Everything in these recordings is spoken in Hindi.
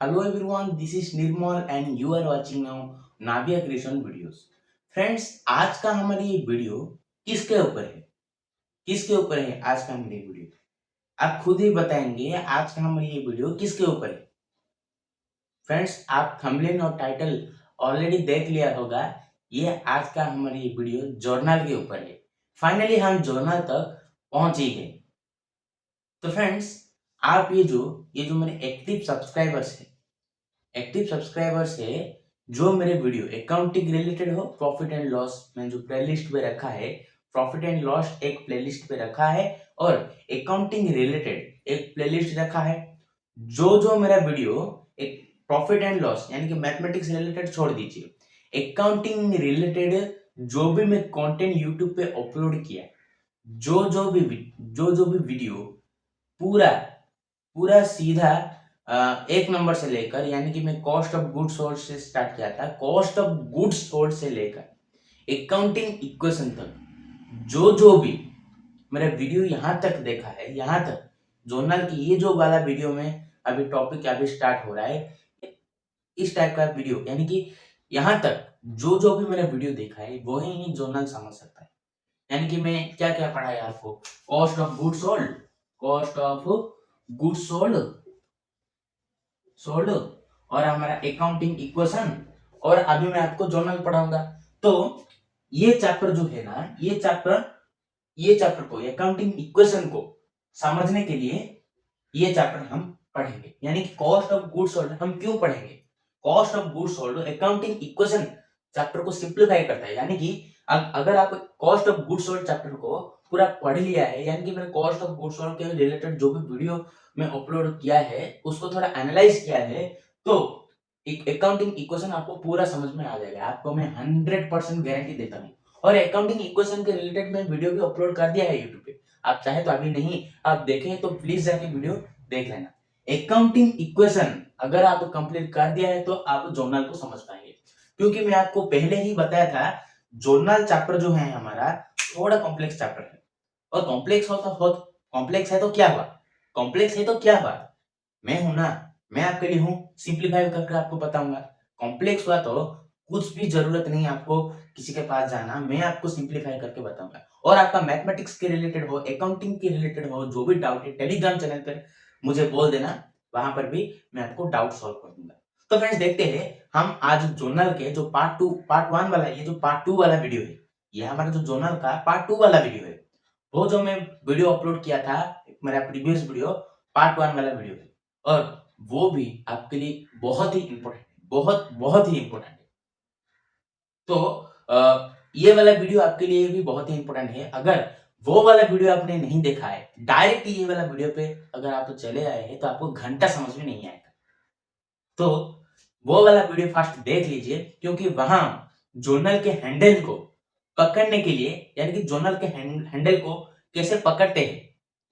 Hello everyone, this is Nirmal and you are watching now Navia Creation Videos. Friends, आज का हमारी ये वीडियो किसके ऊपर है? किसके ऊपर है आज का हमारी वीडियो? आप खुद ही बताएंगे आज का हमारी ये वीडियो किसके ऊपर है? फ्रेंड्स, आप थंबनेल और टाइटल ऑलरेडी देख लिया होगा। ये आज का हमारी ये वीडियो जर्नल के ऊपर है। फाइनली हम जर्नल तक पहुंच ही गए। तो फ्रेंड्स, आप ये जो मेरे एक्टिव सब्सक्राइबर्स है जो मेरे वीडियो अकाउंटिंग रिलेटेड हो, प्रॉफिट एंड लॉस मैंने जो प्लेलिस्ट पे रखा है, प्रॉफिट एंड लॉस एक प्लेलिस्ट पे रखा है और अकाउंटिंग रिलेटेड एक प्लेलिस्ट रखा है। जो जो मेरा वीडियो एक प्रॉफिट एंड लॉस यानी कि मैथमेटिक्स रिलेटेड छोड़ दीजिए, अकाउंटिंग रिलेटेड जो भी मैं कंटेंट यूट्यूब पे अपलोड किया, जो जो भी वीडियो पूरा पूरा सीधा एक नंबर से लेकर, यानी कि मैं कॉस्ट ऑफ गुड्स सोल्ड से स्टार्ट किया था, कॉस्ट ऑफ गुड्स सोल्ड से लेकर अकाउंटिंग इक्वेशन तक जो जो भी मेरा वीडियो यहाँ तक देखा है, यहाँ तक जोनल की ये जो वाला वीडियो में अभी टॉपिक अभी स्टार्ट हो रहा है, इस टाइप का वीडियो यानी कि यहाँ तक जो जो भी मैंने वीडियो देखा है वही जोनल समझ सकता है। यानी कि मैं क्या क्या पढ़ाया आपको, cost of goods sold, cost of goods sold sold और हमारा अकाउंटिंग इक्वेशन, और अभी मैं आपको जर्नल पढ़ाऊंगा। तो ये चैप्टर जो है ना, ये चैप्टर को, अकाउंटिंग इक्वेशन को समझने के लिए ये चैप्टर हम पढ़ेंगे। यानी कि कॉस्ट ऑफ गुड्स सोल्ड हम क्यों पढ़ेंगे? Cost of goods sold accounting equation chapter को सिंप्लीफाई करता है। यानी कि अगर आप cost of goods sold chapter को पूरा पढ़ लिया है, यानी कि मैंने कॉस्ट ऑफ गुड्स सोल्ड के रिलेटेड जो भी वीडियो में अपलोड किया है उसको थोड़ा एनालाइज किया है, तो एक अकाउंटिंग इक्वेशन आपको पूरा समझ में आ जाएगा। आपको मैं 100% गारंटी देता हूँ। और अकाउंटिंग इक्वेशन के रिलेटेड मैं वीडियो भी अपलोड कर दिया है यूट्यूब पे। आप चाहे तो अभी नहीं आप देखें तो प्लीज जाके वीडियो देख लेना। अकाउंटिंग इक्वेशन अगर आप कंप्लीट कर दिया है तो आप जर्नल को समझ पाएंगे, क्योंकि मैं आपको पहले ही बताया था जर्नल चैप्टर जो है हमारा थोड़ा कॉम्प्लेक्स चैप्टर है। और कॉम्प्लेक्स है तो क्या हुआ? कॉम्प्लेक्स है तो क्या हुआ? मैं हूं ना, मैं आपके लिए हूं, सिंप्लीफाई करके आपको बताऊंगा। कॉम्प्लेक्स हुआ तो कुछ भी जरूरत नहीं आपको किसी के पास जाना, मैं आपको सिंप्लीफाई करके बताऊंगा। और आपका मैथमेटिक्स के रिलेटेड हो, अकाउंटिंग के रिलेटेड हो, जो भी डाउट है टेलीग्राम चैनल पर मुझे बोल देना, वहां पर भी मैं आपको डाउट सॉल्व कर दूंगा। तो फ्रेंड्स, देखते हैं हम आज जोनल के जो पार्ट 1 वाला, ये जो पार्ट 2 वाला वीडियो है, ये हमारा जो जोनल का पार्ट 2 वाला वीडियो है, वो जो मैं वीडियो अपलोड किया था, मेरा प्रीवियस वीडियो पार्ट 1 वाला वीडियो है, और वो भी आपके लिए बहुत ही इंपॉर्टेंट है, बहुत बहुत ही इंपॉर्टेंट है। तो ये वाला वीडियो आपके लिए भी बहुत ही इंपॉर्टेंट है। अगर वो वाला वीडियो आपने नहीं देखा है, डायरेक्ट ये वाला वीडियो पे अगर आप चले आए हैं तो आपको घंटा समझ में नहीं आएगा। तो वो वाला वीडियो फर्स्ट देख लीजिए, क्योंकि वहां जोनल के हैंडल को पकड़ने के लिए, यानी कि जोनल के हैंडल को कैसे पकड़ते हैं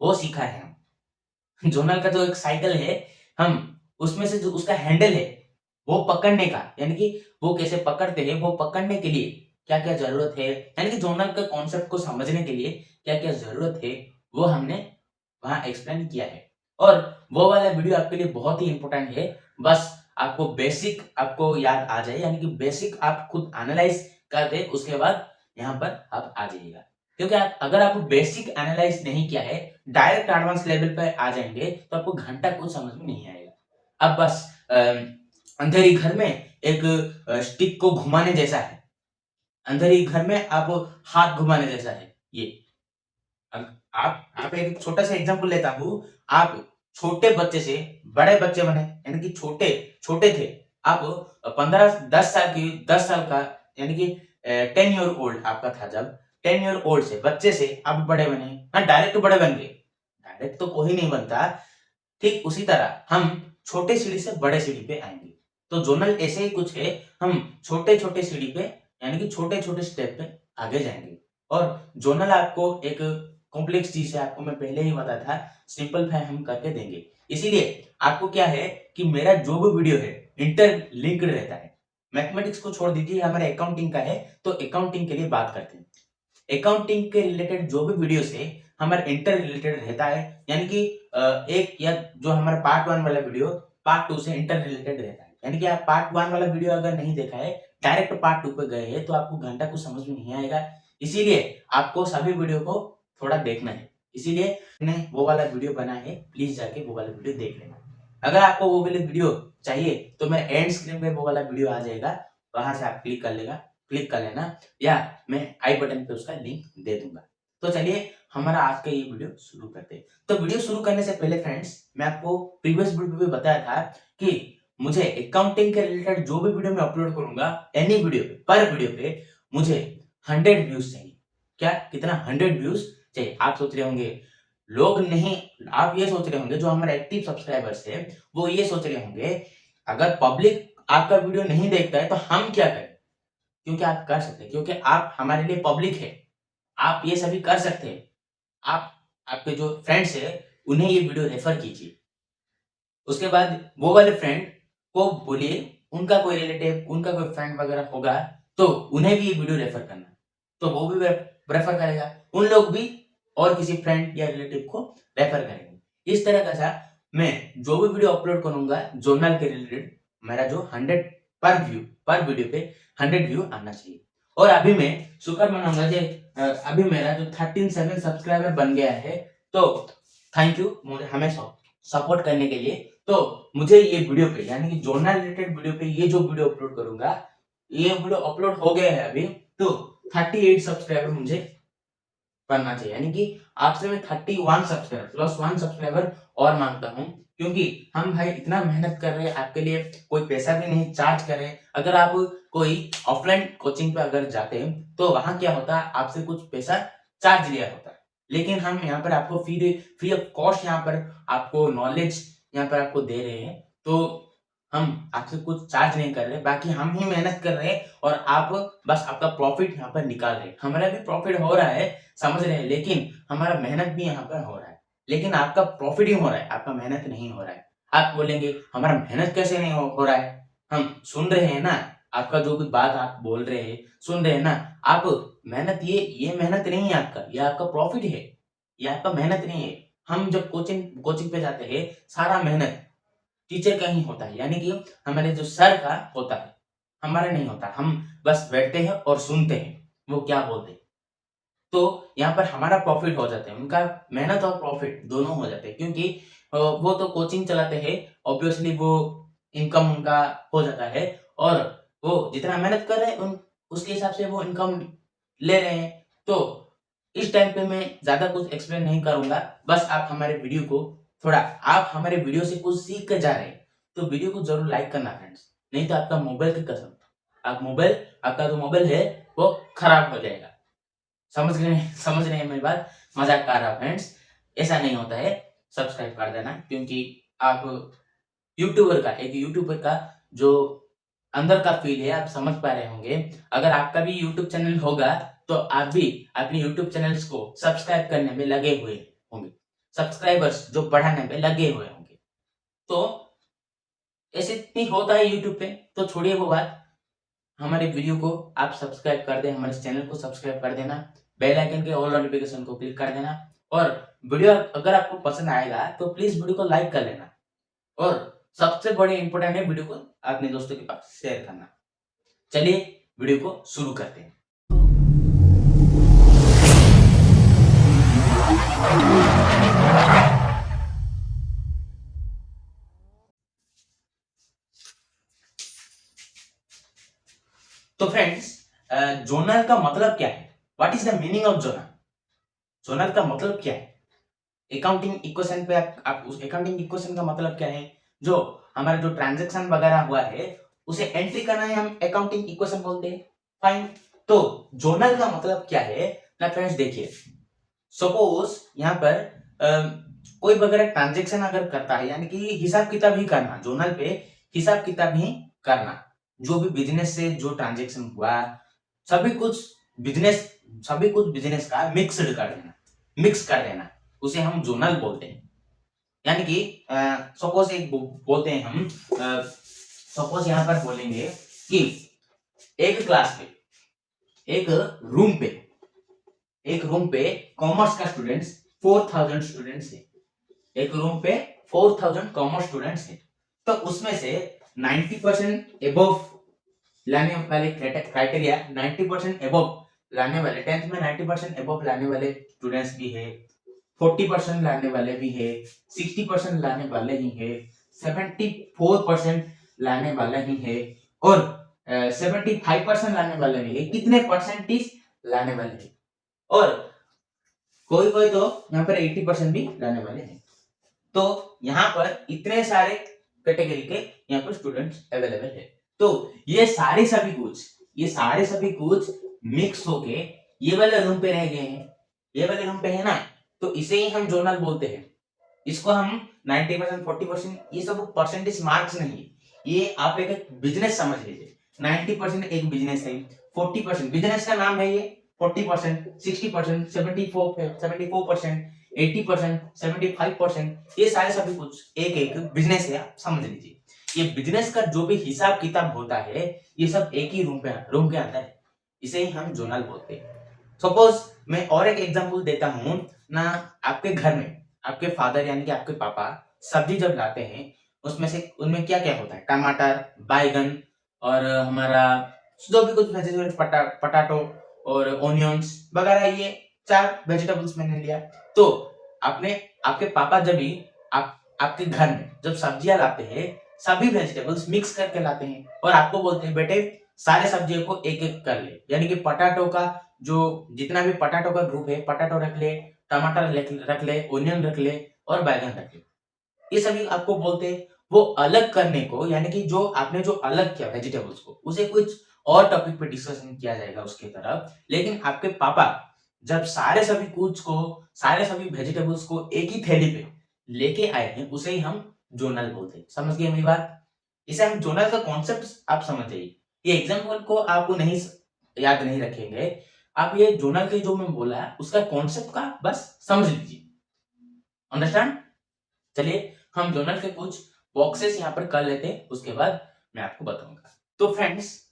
वो सीखा है हम। जोनल का जो एक साइकिल है, हम उसमें से जो उसका हैंडल है वो पकड़ने का, यानी कि वो कैसे पकड़ते हैं, वो पकड़ने के लिए क्या क्या जरूरत है, यानी कि जोनल का कॉन्सेप्ट को समझने के लिए क्या क्या जरूरत है, वो हमने वहां एक्सप्लेन किया है। और वो वाला वीडियो आपके लिए बहुत ही इंपॉर्टेंट है। बस आपको बेसिक आपको याद आ जाए, यानी कि बेसिक आप खुद एनालाइज कर दे, उसके बाद यहाँ पर आप आ जाइएगा। क्योंकि अगर आप बेसिक एनालाइज नहीं किया है, डायरेक्ट एडवांस लेवल पे आ जाएंगे तो आपको घंटा कुछ समझ में नहीं आएगा। अब बस अंधेरी घर में एक स्टिक को घुमाने जैसा है, अंधेरी घर में आप हाथ घुमाने जैसा है ये। आप एक छोटा सा एग्जांपल लेता हूँ। आप छोटे बच्चे से बड़े बच्चे बने, यानी कि छोटे छोटे थे आप, 10 साल का, यानी कि 10 ईयर ओल्ड आपका था जब, 10 ईयर ओल्ड से बच्चे से आप बड़े बने। हाँ, डायरेक्ट बड़े बन गए, डायरेक्ट तो कोई नहीं बनता। ठीक उसी तरह हम छोटे सीढ़ी से बड़े सीढ़ी पे आएंगे। तो जोनल ऐसे ही कुछ है, हम छोटे छोटे सीढ़ी पे, यानी कि छोटे छोटे स्टेप पे आगे जाएंगे। और जोनल आपको एक कॉम्प्लेक्स चीज है, आपको मैं पहले ही बताया था, सिंपलीफाई हम करके देंगे। इसीलिए आपको क्या है कि मेरा जो भी वीडियो है इंटर लिंक्ड रहता है। मैथमेटिक्स को छोड़ दीजिए, हमारे अकाउंटिंग का है तो अकाउंटिंग के लिए बात करते हैं। अकाउंटिंग के रिलेटेड जो भी वीडियो है हमारा इंटर रिलेटेड रहता है, यानी कि एक या जो हमारा पार्ट 1 वाला वीडियो पार्ट 2 से इंटर रिलेटेड रहता है। यानी कि आप पार्ट 1 वाला वीडियो अगर नहीं देखा है, डायरेक्ट पार्ट 2 पे गए हैं तो आपको घंटा कुछ समझ में नहीं आएगा। इसीलिए आपको सभी वीडियो को थोड़ा देखना है। इसीलिए मैंने वो वाला वीडियो बना है, प्लीज जाके वो वाला वीडियो देख लेना। अगर आपको वो वाले वीडियो चाहिए तो मैं एंड स्क्रीन पे वो वाला वीडियो आ जाएगा, वहां से आप क्लिक कर लेना, या मैं आई बटन पे उसका लिंक दे दूंगा। तो चलिए हमारा आज का ये वीडियो शुरू करते हैं। तो वीडियो शुरू करने से पहले फ्रेंड्स, मैं आपको प्रीवियस वीडियो में बताया था कि मुझे अकाउंटिंग के रिलेटेड जो भी वीडियो मैं अपलोड करूंगा, एनी वीडियो पे, पर वीडियो पे मुझे 100 व्यूज चाहिए। क्या कितना? 100 व्यूज चाहिए। आप सोच रहे होंगे, लोग नहीं, आप ये सोच रहे होंगे, जो हमारे एक्टिव सब्सक्राइबर्स है वो ये सोच रहे होंगे, अगर पब्लिक आपका वीडियो नहीं देखता है तो हम क्या करें? क्योंकि आप कर सकते हैं, क्योंकि आप हमारे लिए पब्लिक है, आप ये सभी कर सकते हैं। आप आपके जो फ्रेंड्स है उन्हें ये वीडियो रेफर कीजिए। उसके बाद वो वाले फ्रेंड को बोलिए, उनका कोई रिलेटिव, उनका कोई फ्रेंड वगैरह होगा तो उन्हें भी ये वीडियो रेफर करना, तो वो भी रेफर करेगा, उन लोग भी और किसी फ्रेंड या रिलेटिव को रेफर करेंगे। इस तरह का सा मैं जो भी वीडियो अपलोड करूंगा जर्नल के रिलेटेड, मेरा जो 100 पर वीडियो पे 100 व्यू आना चाहिए। और अभी मैं शुक्र मनाऊंगा कि अभी मेरा जो 13 सब्सक्राइबर बन गया है, तो थैंक यू मुझे हमें सपोर्ट करने के लिए। तो मुझे ये वीडियो पे, यानी कि जर्नल रिलेटेड वीडियो पे, ये जो वीडियो अपलोड करूंगा, ये वीडियो अपलोड हो गया है अभी, तो 38 सब्सक्राइबर मुझे करना चाहिए। यानी कि आपसे मैं 31 सब्सक्राइबर प्लस 1 सब्सक्राइबर और मांगता हूं, क्योंकि हम भाई इतना मेहनत कर रहे हैं आपके लिए, कोई पैसा भी नहीं चार्ज कर रहे। अगर आप कोई ऑफलाइन कोचिंग पे अगर जाते हैं तो वहां क्या होता है, आपसे कुछ पैसा चार्ज लिया होता है, लेकिन हम यहाँ पर आपको फ्री ऑफ कॉस्ट यहाँ पर आपको नॉलेज यहाँ पर आपको दे रहे हैं। तो हम आपसे कुछ चार्ज नहीं कर रहे, बाकी हम ही मेहनत कर रहे हैं और आप बस आपका प्रॉफिट यहाँ पर निकाल रहे हैं। हमारा भी प्रॉफिट हो रहा है, समझ रहे हैं, लेकिन हमारा मेहनत भी यहाँ पर हो रहा है, लेकिन आपका प्रॉफिट ही हो रहा है, आपका मेहनत नहीं हो रहा है। आप बोलेंगे हमारा मेहनत कैसे नहीं हो रहा है? हम सुन रहे हैं ना, आपका जो भी बात आप बोल रहे हैं सुन रहे हैं ना। आप मेहनत, ये मेहनत नहीं है आपका, ये आपका प्रॉफिट है, ये आपका मेहनत नहीं है। हम जब कोचिंग पे जाते हैं, सारा मेहनत टीचर का ही होता है, यानी कि हमारे जो सर का होता है, हमारा नहीं होता। हम बस बैठते हैं और सुनते हैं वो क्या बोलते हैं। तो यहाँ पर हमारा प्रॉफिट हो जाता है, उनका मेहनत और प्रॉफिट दोनों हो जाते हैं, क्योंकि वो तो कोचिंग चलाते हैं, ऑब्वियसली वो इनकम उनका हो जाता है, और वो जितना मेहनत कर रहे हैं उसके हिसाब से वो इनकम ले रहे हैं। तो इस टाइम पे मैं ज्यादा कुछ एक्सप्लेन नहीं करूंगा, बस आप हमारे वीडियो को थोड़ा, आप हमारे वीडियो से कुछ सीख कर जा रहे हैं तो वीडियो को जरूर लाइक करना फ्रेंड्स, नहीं तो आपका मोबाइल की कसम, आपका जो मोबाइल है वो खराब हो जाएगा। समझ रहे हैं मेरी बात? मजाक कर रहा फ्रेंड्स, ऐसा नहीं होता है। सब्सक्राइब कर देना, क्योंकि आप एक यूट्यूबर का जो अंदर का फील है आप समझ पा रहे होंगे। अगर आपका भी यूट्यूब चैनल होगा तो आप भी अपने यूट्यूब चैनल्स को सब्सक्राइब करने में लगे हुए होंगे, सब्सक्राइबर्स जो बढ़ाने में लगे हुए होंगे। तो ऐसे ही होता है यूट्यूब पे। तो छोड़िए वो बात, हमारे वीडियो को आप सब्सक्राइब कर दें, हमारे चैनल को सब्सक्राइब कर देना, बेल आइकन के ऑल नोटिफिकेशन को क्लिक कर देना, और वीडियो अगर आपको पसंद आएगा तो प्लीज वीडियो को लाइक कर लेना, और सबसे बड़ी इंपॉर्टेंट है वीडियो को अपने दोस्तों के पास शेयर करना। चलिए वीडियो को शुरू करते हैं। तो फ्रेंड्स, जोनल का मतलब क्या है? What is the meaning of zonal? Zonal का मतलब क्या है? अकाउंटिंग इक्वेशन पे आप उस अकाउंटिंग इक्वेशन का मतलब क्या है? जो हमारा जो ट्रांजैक्शन वगैरह हुआ है उसे एंट्री करना है, हम अकाउंटिंग इक्वेशन बोलते हैं। फाइन। तो जोनल का मतलब क्या है ना फ्रेंड्स? देखिए, सपोज यहाँ पर कोई वगैरह ट्रांजैक्शन अगर करता है, यानी कि हिसाब किताब ही करना, जोनल पे हिसाब किताब ही करना, जो भी बिजनेस से जो ट्रांजैक्शन हुआ, सभी कुछ बिजनेस का मिक्स कर देना, उसे हम जोनल बोलते हैं। यानी कि सपोज एक बोलते हैं हम, सपोज यहाँ पर बोलेंगे कि एक क्लास पे, एक रूम पे कॉमर्स का स्टूडेंट्स 4000 स्टूडेंट्स है। एक रूम पे 4000 कॉमर्स स्टूडेंट्स है। तो उसमें से 90% एबव लाने वाले क्राइटेरिया 90% एबव लाने वाले 10th में 90% एबव लाने वाले स्टूडेंट्स भी है, 40% लाने वाले भी है, 60% लाने वाले ही है, 74% लाने वाला ही है और 75% लाने वाले भी है। कितने परसेंटेज लाने वाले हैं और कोई कोई तो यहाँ पर 80% भी लाने वाले हैं। तो यहाँ पर इतने सारे कैटेगरी के यहाँ पर स्टूडेंट्स अवेलेबल है। तो ये सारे सभी कुछ मिक्स होके ये वाले रूम पे रह गए हैं, ये वाले रूम पे है ना, तो इसे ही हम जोनल बोलते हैं। इसको हम 90% 40% ये सब परसेंटेज मार्क्स नहीं है, ये आप एक बिजनेस समझ लीजिए। 90% एक बिजनेस है, 40% बिजनेस का नाम है ये, 40% 60% 74% 80% 75% ये सारे सभी कुछ एक एक बिजनेस है, आप समझ लीजिए। ये बिजनेस का जो भी हिसाब किताब होता है ये सब एक ही रूम के अंदर है, इसे ही हम जोनल बोलते हैं। सपोज मैं और एक एग्जांपल देता हूँ ना, आपके घर में आपके फादर यानी कि आपके पापा सब्जी जब लाते हैं उसमें से उनमें क्या क्या होता है, टमाटर, बैगन और हमारा जो भी कुछ वेजिटेबल पटाटो और ओनियंस वगैरह, ये 4 वेजिटेबल्स मैंने लिया। तो आपने आपके पापा जब भी आपके घर में जब सब्जियां लाते हैं सभी वेजिटेबल्स मिक्स करके लाते हैं और आपको बोलते हैं बेटे सारे सब्जियों को एक एक कर ले, यानी कि पटाटो का जो जितना भी पटाटो का ग्रुप है, पटाटो रख ले, टमाटर रख ले, ओनियन रख ले और बैगन रख ले, ये सभी आपको बोलते हैं। वो अलग करने को यानी कि जो आपने जो अलग किया वेजिटेबल्स को, उसे कुछ और टॉपिक पे डिस्कशन किया जाएगा उसके तरफ। लेकिन आपके पापा जब सारे सभी वेजिटेबल्स को एक ही थैली पे लेके आए हैं उसे ही हम जोनल बोलते हैं। समझ गए मेरी बात? इसे हम जोनल का कॉन्सेप्ट आप समझ जाइए। ये एग्जाम्पल को आपको नहीं याद नहीं रखेंगे, आप ये जोनल के जो मैं बोला है उसका कॉन्सेप्ट का बस समझ लीजिए। अंडरस्टैंड? चलिए हम जोनल के कुछ बॉक्सेस यहाँ पर कर लेते हैं, उसके बाद मैं आपको बताऊंगा। तो फ्रेंड्स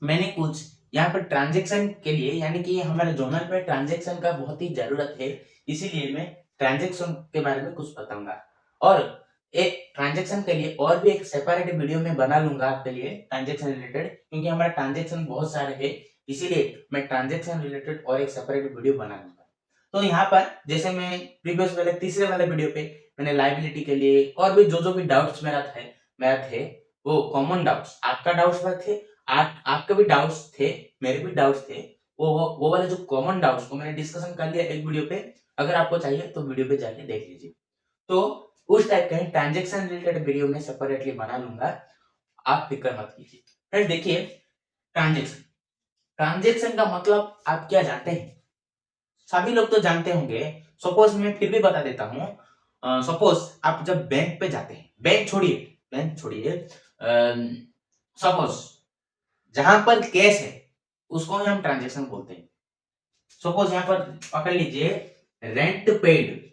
मैंने कुछ यहाँ पर ट्रांजैक्शन के लिए, यानी कि हमारे जोनल पे ट्रांजैक्शन का बहुत ही जरूरत है, इसीलिए मैं ट्रांजैक्शन के बारे में कुछ बताऊंगा। और एक ट्रांजैक्शन के लिए और भी एक सेपरेट वीडियो में बना लूंगा आपके लिए ट्रांजैक्शन रिलेटेड, क्योंकि हमारा ट्रांजैक्शन बहुत सारे है, इसीलिए मैं ट्रांजैक्शन रिलेटेड और एक सेपरेट वीडियो बना लूंगा। तो यहाँ पर जैसे मैं प्रीवियस वाले तीसरे वाले वीडियो पे मैंने लाइबिलिटी के लिए और भी जो भी डाउट्स मेरा थे वो कॉमन डाउट्स, आपका डाउट्स थे, आपके भी डाउट्स थे, मेरे भी डाउट्स थे, वो वाले जो कॉमन डाउट्स को मैंने डिस्कशन कर लिया एक वीडियो पे। अगर आपको चाहिए तो वीडियो पे जाके देख लीजिए। तो उस टाइप का ट्रांजैक्शन रिलेटेड वीडियो में सेपरेटली बना लूंगा, आप फिक्र मत कीजिए। फ्रेंड्स देखिए ट्रांजैक्शन का मतलब आप क्या जानते हैं? सभी लोग तो जानते होंगे, सपोज मैं फिर भी बता देता हूँ। सपोज आप जब बैंक पे जाते हैं, बैंक छोड़िए, सपोज जहां पर कैश है उसको हम ट्रांजैक्शन बोलते हैं। सपोज यहाँ पर पकड़ लीजिए, रेंट पेड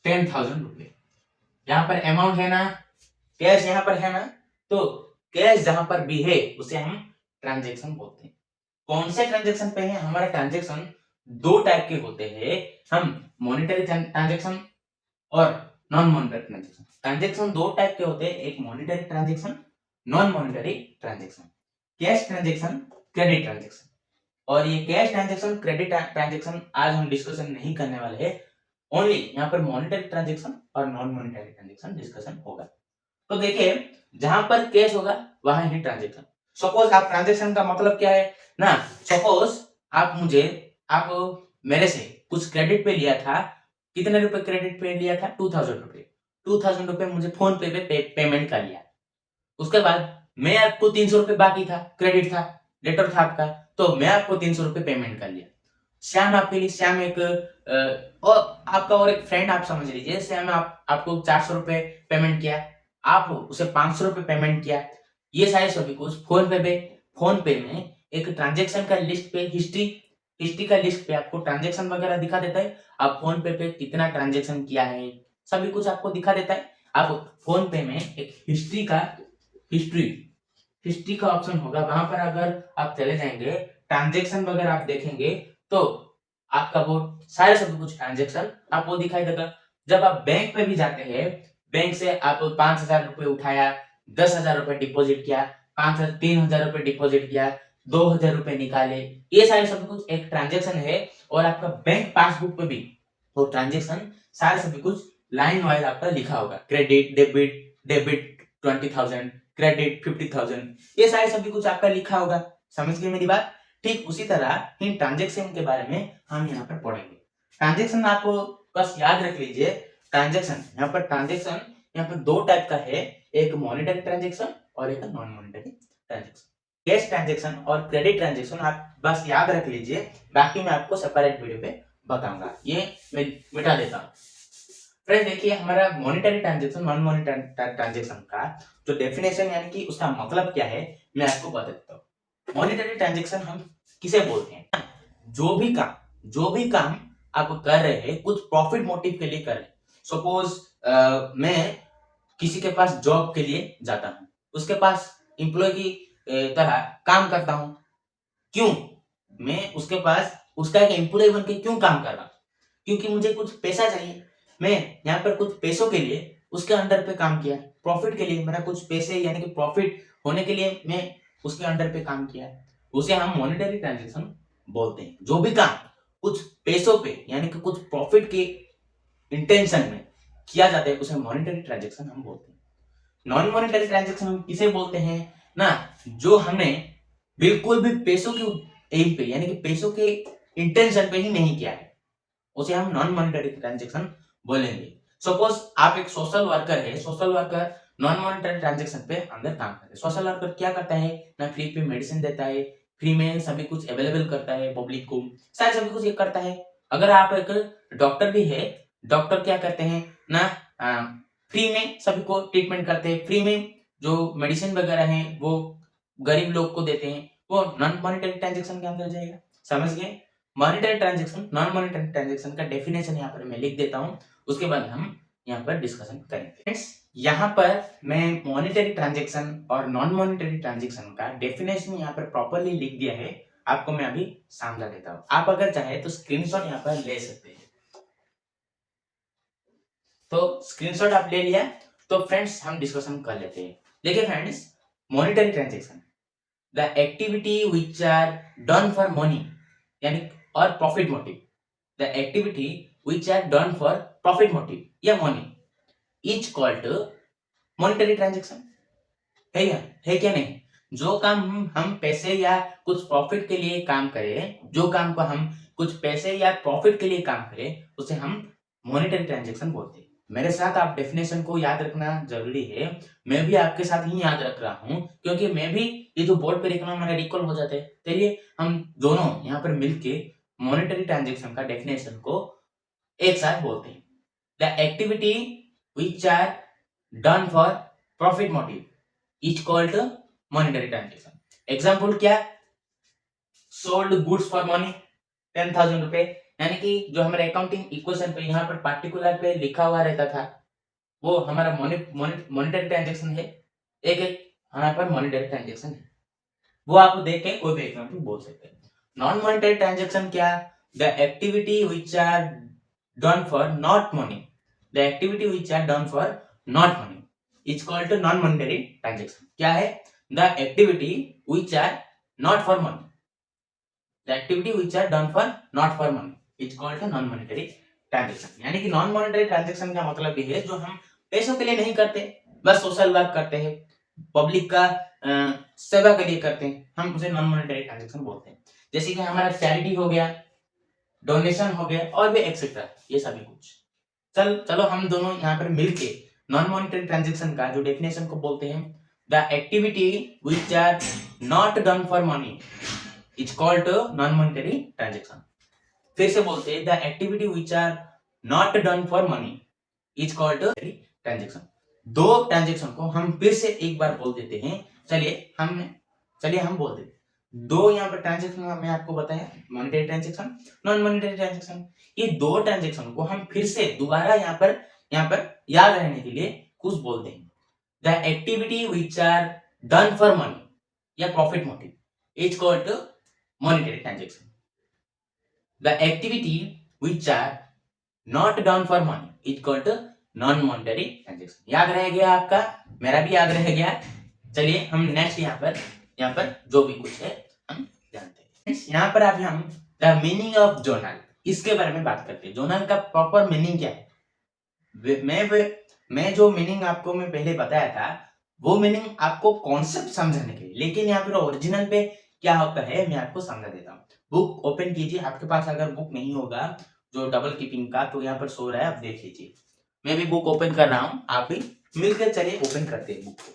10,000 रुपए, यहाँ पर अमाउंट है ना, कैश यहाँ पर है ना, तो कैश जहां पर भी है उसे हम ट्रांजैक्शन बोलते हैं। कौन से ट्रांजैक्शन पे है? हमारा ट्रांजैक्शन 2 टाइप के होते हैं, हम मॉनेटरी ट्रांजैक्शन और non monetary transaction. Transaction 2 type के होते हैं, एक monetary transaction, non monetary transaction, cash transaction, credit transaction. और ये कैश ट्रांजैक्शन, क्रेडिट ट्रांजैक्शन आज हम डिस्कशन नहीं करने वाले हैं, ओनली यहाँ पर मॉनेटरी ट्रांजैक्शन और नॉन मॉनेटरी ट्रांजैक्शन डिस्कशन होगा। तो देखिए जहां पर कैश होगा वहां ही ट्रांजैक्शन। सपोज आप ट्रांजैक्शन का मतलब क्या है ना, सपोज आप मेरे से कुछ क्रेडिट पे लिया था, कितने रुपए क्रेडिट पे लिया था? 2000 रुपए। 2000 रुपए मुझे फोन पे पेमेंट कर लिया। उसके बाद मैं आपको 300 रुपए बाकी था, क्रेडिट था, लेटर था आपका, तो मैं आपको 300 रुपए पेमेंट कर लिया। श्याम एक और आपका और एक फ्रेंड आप समझ लीजिए, श्याम आपको 400 रुपए पेमेंट किया, आप उसे 500 रुपए पेमेंट किया। ये सारे सभी कुछ फोन पे में एक ट्रांजैक्शन का लिस्ट पे हिस्ट्री का लिस्ट पे आपको ट्रांजैक्शन वगैरह दिखा देता है। आप फोन पे कितना ट्रांजैक्शन किया है सभी कुछ आपको दिखा देता है। आप फोन पे में एक हिस्ट्री का ऑप्शन होगा, वहां पर अगर आप चले जाएंगे ट्रांजैक्शन वगैरह आप देखेंगे तो आपका वो सारे सब कुछ ट्रांजैक्शन आपको दिखाई देगा। जब आप बैंक पे भी जाते हैं, बैंक से आप 5,000 रुपए उठाया, 10,000 रुपए डिपॉजिट किया, 3,000 रुपए डिपॉजिट किया, 2,000 रुपए निकाले, ये सारे सब कुछ एक ट्रांजेक्शन है। और आपका बैंक पासबुक पे भी वो ट्रांजेक्शन सारे सभी कुछ लाइन वाइज आपका लिखा होगा, क्रेडिट डेबिट, डेबिट 20,000, क्रेडिट 50,000, ये सारे सभी कुछ आपका लिखा होगा। समझ गए मेरी बात? ठीक उसी तरह इन ट्रांजेक्शन के बारे में हम यहाँ पर पढ़ेंगे। ट्रांजेक्शन आपको बस याद रख लीजिए, ट्रांजेक्शन यहाँ पर दो टाइप का है, एक मॉनेटरी ट्रांजेक्शन और एक non monetary transaction. Cash transaction और क्रेडिट ट्रांजेक्शन आप बस याद रख लीजिए, बाकी मैं आपको सेपरेट वीडियो पे बताऊंगा, ये मैं मिटा देता हूँ। फ्रेंड्स देखिए, हमारा monetary transaction non monetary transaction का जो डेफिनेशन यानी कि उसका मतलब क्या है, मैं आपको बता देता हूँ। मॉनेटरी ट्रांजेक्शन हम किसे बोलते हैं? जो भी काम आप कर रहे हैं कुछ प्रॉफिट मोटिव के लिए कर रहे हैं। सपोज मैं किसी के पास जॉब के लिए जाता हूँ, उसके पास एम्प्लॉय की तरह काम करता हूँ। क्यों? मैं उसके पास उसका एक एम्प्लॉय बन के क्यों काम कर रहा हूँ? क्योंकि मुझे कुछ पैसा चाहिए। मैं यहाँ पर कुछ पैसों के लिए उसके अंडर पे काम किया, प्रॉफिट के लिए, मेरा कुछ पैसे यानी कि प्रॉफिट होने के लिए मैं उसके अंडर पे काम किया, उसे हम मॉनेटरी ट्रांजेक्शन बोलते हैं। जो भी काम कुछ पैसों पे यानी कि कुछ प्रॉफिट के इंटेंशन में किया जाता है उसे मॉनेटरी ट्रांजेक्शन हम बोलते हैं। नॉन मॉनेटरी ट्रांजेक्शन हम किसे बोलते हैं ना, जो हमने बिल्कुल भी पैसों के एम पे यानी कि पैसों के इंटेंशन पे ही नहीं किया है, उसे हम नॉन मॉनेटरी ट्रांजेक्शन बोलेंगे। सपोज आप एक सोशल वर्कर है, social worker non monetary transaction पे अंदर काम करते हैं। सोशल वर्कर क्या करता है ना, फ्री पे मेडिसिन देता है, फ्री में सभी कुछ अवेलेबल करता है पब्लिक को, सारे सभी कुछ ये करता है। अगर आप एक डॉक्टर भी है, डॉक्टर क्या करते हैं ना, फ्री में सभी को ट्रीटमेंट करते हैं, फ्री में जो मेडिसिन वगैरह है वो गरीब लोग को देते हैं, वो नॉन मॉनेटरी ट्रांजेक्शन के अंदर जाएगा। समझ गए? Monetary transaction non monetary transaction का डेफिनेशन यहाँ पर मैं लिख देता हूँ, उसके बाद हम यहाँ पर डिस्कशन करेंगे। फ्रेंड्स यहाँ पर मैं मॉनेटरी ट्रांजेक्शन और नॉन मॉनेटरी ट्रांजेक्शन का डेफिनेशन यहाँ पर प्रॉपरली लिख दिया है, आपको मैं अभी समझा देता हूँ। आप अगर चाहे तो स्क्रीनशॉट यहाँ पर ले सकते हैं। तो स्क्रीनशॉट आप ले लिया, तो फ्रेंड्स हम डिस्कशन कर लेते हैं। देखिए friends, monetary transaction the activity which are done for money यानी और profit motive, the activity which are done for profit motive या money is called monetary transaction. है क्या नहीं? जो काम हम पैसे या कुछ प्रॉफिट के लिए काम करें, जो काम को हम कुछ पैसे या प्रॉफिट के लिए काम करें, उसे हम मॉनेटरी ट्रांजेक्शन बोलते हैं। मेरे साथ आप डेफिनेशन को याद रखना जरूरी है, मैं भी आपके साथ ही याद रख रहा हूँ, क्योंकि मैं भी ये जो बोर्ड पे लिखना मेरा रिकॉल हो जाता है। चलिए हम दोनों यहाँ पर मिलके मॉनेटरी ट्रांजेक्शन का डेफिनेशन को एक साथ बोलते हैं। The activity which are done for profit motive is called monetary transaction. Example क्या? सोल्ड गुड्स फॉर मनी 10,000 रुपए, यानी कि जो हमारे अकाउंटिंग इक्वेशन पे यहाँ पर पार्टिकुलर पे लिखा हुआ रहता था, वो हमारा मॉनेटरी ट्रांजेक्शन है। एक एक यहाँ पर मॉनेटरी ट्रांजेक्शन है, वो आप देख के कोई भी एग्जाम्पल बोल सकते हैं। नॉन मॉनेटरी ट्रांजेक्शन क्या? The activity which are done for not money, the activity which are done for not money is called non monetary transaction. क्या है? The activity which are not for money, the activity which are done for not for money is called non monetary transaction. यानी कि नॉन मॉनेटरी ट्रांजेक्शन का मतलब ये है जो हम पैसों के लिए नहीं करते, बस सोशल वर्क करते हैं, पब्लिक का सेवा के लिए करते हैं, हम उसे नॉन मॉनेटरी ट्रांजेक्शन बोलते हैं। जैसे कि हमारा चैरिटी हो गया, डोनेशन हो गया और भी एक्सेट्रा, ये सभी कुछ। चलो हम दोनों यहाँ पर मिलके नॉन मॉनेटरी ट्रांजेक्शन का जो डेफिनेशन को बोलते हैं, the activity which are not done for money is called non monetary transaction. फिर से बोलते हैं, the activity which are not done for money is called transaction. दो ट्रांजेक्शन को हम फिर से एक बार बोल देते हैं। चलिए हम बोल देते दो यहाँ पर ट्रांजेक्शन मैं आपको बताया, monetary transaction, non monetary transaction. ये दो ट्रांजेक्शन को हम फिर से दोबारा यहाँ पर याद रहने के लिए कुछ बोलते हैं। The activity which are done for money या profit motive is called monetary transaction. The activity which are not done for money is equal to non monetary transaction. याद रह गया आपका, मेरा भी याद रह गया। चलिए हम नेक्स्ट यहाँ पर जो भी कुछ है हम जानते हैं। यहाँ पर अभी हम द मीनिंग ऑफ जोनल इसके बारे में बात करते हैं। जोनल का प्रॉपर मीनिंग क्या है? मैं जो मीनिंग आपको मैं पहले बताया था वो मीनिंग आपको कॉन्सेप्ट समझाने के लिए, लेकिन यहाँ पर ओरिजिनल पे क्या होता है मैं आपको समझा देता हूँ। बुक ओपन कीजिए, आपके पास अगर बुक नहीं होगा जो डबल कीपिंग का तो यहाँ पर शो रहा है, आप देख लीजिए। मैं भी बुक ओपन कर रहा हूँ, आप भी मिलकर चलिए ओपन करते हैं बुक को।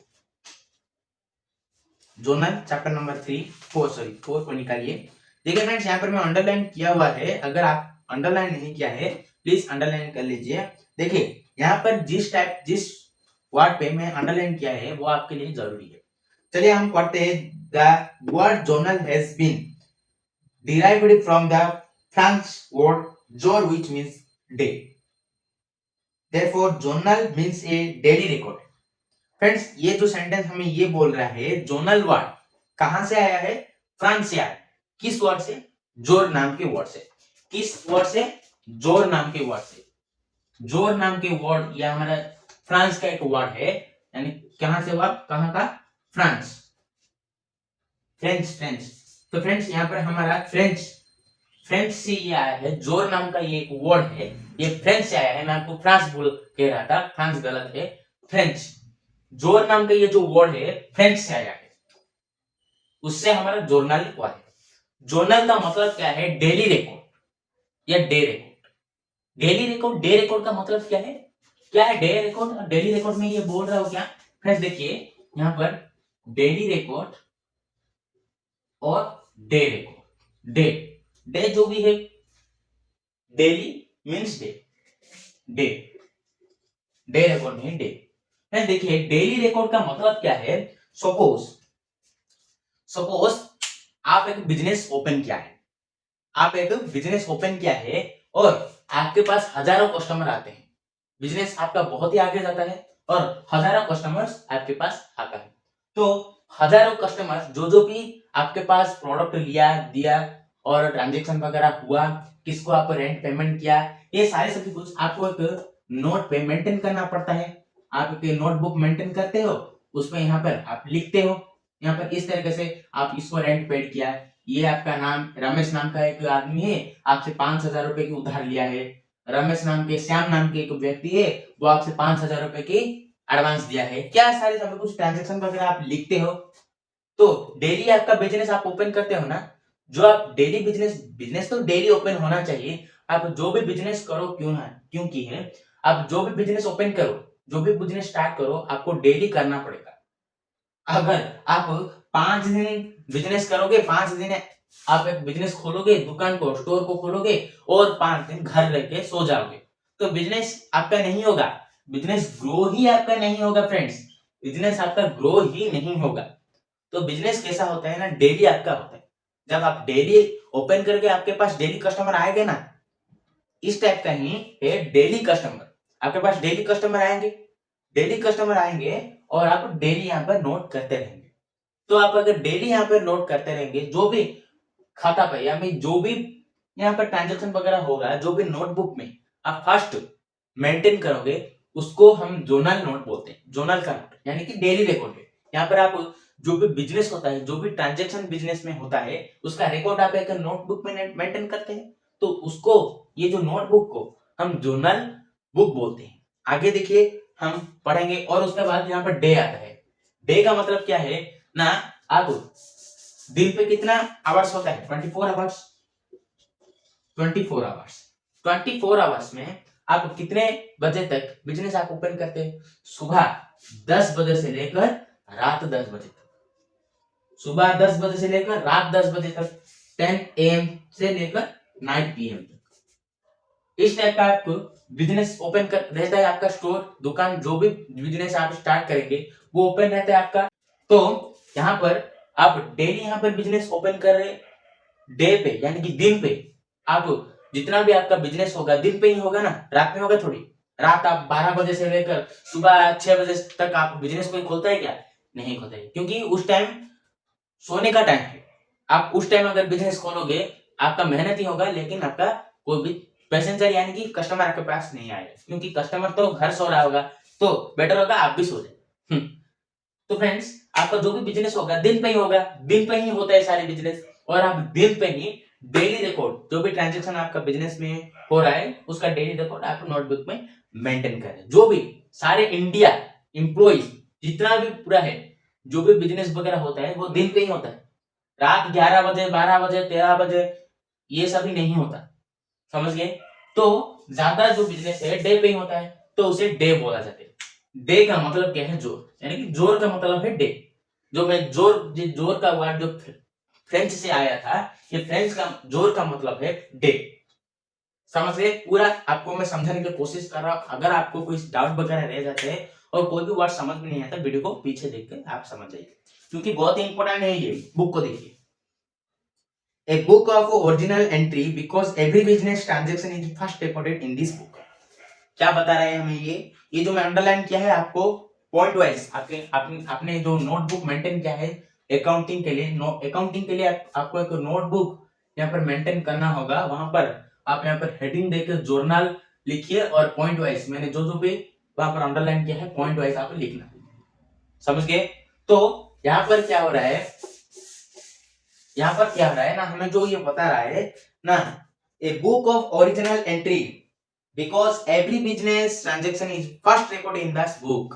जोनल चैप्टर नंबर 4 को निकालिए। देखिए फ्रेंड्स, यहाँ पर मैं अंडरलाइन किया हुआ है, अगर आप अंडरलाइन नहीं किया है प्लीज अंडरलाइन कर लीजिए। देखिए यहाँ पर जिस वर्ड पे मैं अंडरलाइन किया है वो आपके लिए जरूरी है। चलिए हम पढ़ते हैं। The word journal has been derived from the French word jour which means day. Therefore, journal means a daily record. Friends, ये जो सेंटेंस हमें ये बोल रहा है जोनल वर्ड कहां से आया है? फ्रांस से आया है। किस वर्ड से? जोर नाम के वर्ड से। किस वर्ड से? जोर नाम के वर्ड से। जोर नाम के वर्ड या हमारा फ्रांस का एक वर्ड है, यानी कहां से हुआ? कहां का? France, French. तो फ्रेंड्स यहाँ पर हमारा फ्रेंच से ये आया है। जोर नाम का ये एक वर्ड है, ये फ्रेंच से आया है। मैं आपको फ्रांस बोल कह रहा था, फ्रांस गलत है, फ्रेंच। जोर नाम का ये जो वर्ड है फ्रेंच से आया है, उससे हमारा जोर्नल हुआ है। जोर्नल का मतलब क्या है? डेली रिकॉर्ड या day record. Daily record, day record का मतलब क्या है? क्या है डे रिकॉर्ड और डेली रिकॉर्ड में ये बोल रहा हो क्या? फ्रेंड्स देखिए यहाँ पर डेली रिकॉर्ड और डे रिकॉर्ड। डे जो भी है, डेली मीन्स डे रिकॉर्ड नहीं डे। देखिए डेली रिकॉर्ड का मतलब क्या है? सपोज आप एक बिजनेस ओपन किया है, और आपके पास हजारों कस्टमर आते हैं। बिजनेस आपका बहुत ही आगे जाता है और हजारों कस्टमर्स आपके पास आता है। तो हजारों कस्टमर्स जो भी आपके पास प्रोडक्ट लिया दिया और ट्रांजेक्शन वगैरह हुआ, किसको आप रेंट पेमेंट किया, ये सारे सभी कुछ आपको एक नोट पे मेंटेन करना पड़ता है। आप एक नोटबुक मेंटेन करते हो, उसमें यहाँ पर आप लिखते हो। यहाँ पर इस तरीके से आप इसको रेंट पेड किया, ये आपका नाम रमेश नाम का एक आदमी है, आपसे 5,000 रुपए की उधार लिया है। रमेश नाम के श्याम नाम के एक व्यक्ति है, वो आपसे 5,000 रुपए की एडवांस दिया है। क्या सारे सब कुछ ट्रांजेक्शन वगैरह आप लिखते हो। तो डेली आपका बिजनेस आप ओपन करते हो ना, जो आप डेली बिजनेस तो डेली ओपन होना चाहिए। आप जो भी बिजनेस करो क्योंकि है, आप जो भी बिजनेस ओपन करो, जो भी बिजनेस स्टार्ट करो, आपको डेली करना पड़ेगा। अगर आप 5 दिन बिजनेस करोगे, 5 दिन आप एक बिजनेस खोलोगे, दुकान को, स्टोर को खोलोगे और 5 दिन घर रह के सो जाओगे, तो बिजनेस आपका नहीं होगा, बिजनेस ग्रो ही आपका नहीं होगा। फ्रेंड्स, बिजनेस आपका ग्रो ही नहीं होगा। तो बिजनेस कैसा होता है ना, डेली आपका होता है। जब आप डेली ओपन करके आपके पास डेली कस्टमर आएंगे ना, इस टाइप का ही है डेली कस्टमर। आपके पास डेली कस्टमर आएंगे और आप डेली यहाँ पर नोट करते रहेंगे। तो आप अगर डेली यहाँ पर नोट करते रहेंगे, जो भी खाता पे या फिर जो भी यहाँ पर ट्रांजेक्शन वगैरह होगा, जो भी नोटबुक में आप फर्स्ट मेंटेन करोगे, उसको हम जोनल नोट बोलते हैं। जोनल का नोट यानी कि डेली रिकॉर्ड है। यहाँ पर आप जो भी बिजनेस होता है, जो भी ट्रांजेक्शन बिजनेस में होता है, उसका रिकॉर्ड आप एक नोटबुक में मेंटेन करते हैं। तो उसको, ये जो नोटबुक को हम जोनल बुक बोलते हैं। आगे देखिए हम पढ़ेंगे। और उसके बाद यहाँ पर डे आता है। डे का मतलब क्या है ना, आप दिन पे कितना आवर्स होता है? 24 आवर्स। 24 आवर्स में आप कितने बजे तक बिजनेस आप ओपन करते हैं? सुबह 10 बजे से लेकर रात 10 बजे तक। सुबह 10 बजे से लेकर रात 10 बजे तक, 10 AM से लेकर 9 PM तक। इस टाइप का आपको बिजनेस ओपन कर रहता है। आपका स्टोर, दुकान, जो भी बिजनेस आप स्टार्ट करेंगे वो ओपन रहता है आपका। तो यहाँ पर आप डेली यहाँ पर बिजनेस ओपन कर रहे, डे पे यानी कि दिन पे। आप जितना भी आपका बिजनेस होगा दिन पे ही होगा ना, रात में होगा थोड़ी। रात आप 12 बजे से लेकर सुबह 6 बजे तक आप बिजनेस कोई खोलता है क्या? नहीं खोलता है, क्योंकि उस टाइम सोने का टाइम है। आप उस टाइम अगर बिजनेस खोलोगे, आपका मेहनत ही होगा, लेकिन आपका कोई भी पैसेंजर यानी कि कस्टमर आपके पास नहीं आएगा, क्योंकि कस्टमर तो घर सो रहा होगा, तो बेटर होगा आप भी सो जाए। तो फ्रेंड्स, आपका जो भी बिजनेस होगा दिन पे ही होगा, दिन पे ही होता है सारे बिजनेस, और आप दिन पे ही डेली रिकॉर्ड, जो भी ट्रांजेक्शन आपका बिजनेस में हो रहा है उसका डेली रिकॉर्ड आप नोटबुक में मेंटेन करें। जो भी सारे इंडिया एम्प्लॉइज जितना भी पूरा है, जो भी बिजनेस वगैरह होता है वो दिन पे ही होता है। रात 11 बजे, 12 बजे, 13 बजे ये सभी नहीं होता, समझ गए? तो ज्यादा जो बिजनेस है डे पे ही होता है, तो उसे डे बोला जाता है। डे का मतलब क्या है? जोर, यानी कि जोर का मतलब है डे। जो मैं जोर का वर्ड जो फ्रेंच से आया था, ये फ्रेंच का जोर का मतलब है डे। समझ गए? पूरा आपको मैं समझाने की कोशिश कर रहा हूं। अगर आपको कोई डाउट वगैरह रह जाते हैं और कोई भी वर्ड समझ में नहीं आता, वीडियो को पीछे देख के आप समझ जाइए, क्योंकि बहुत ही इंपॉर्टेंट है ये। बुक को देखिए, A book of original entry because every business transaction is first recorded in this book। क्या बता रहे हैं हमें ये जो मैं अंडरलाइन किया है आपको पॉइंट वाइज, आपने जो नोटबुक मेंटेन किया है अकाउंटिंग के लिए, अकाउंटिंग के लिए आपको एक नोटबुक यहाँ पर मेंटेन करना होगा। वहां पर आप यहाँ पर हेडिंग देकर जर्नल लिखिए, और पॉइंट वाइज मैंने जो भी वहां पर अंडरलाइन किया है पॉइंट वाइज आपको लिखना, समझ गए? तो यहाँ पर क्या हो रहा है, यहाँ पर क्या हो रहा है ना, हमें जो ये बता रहा है ना, a book of original entry because every business transaction is first record in this book.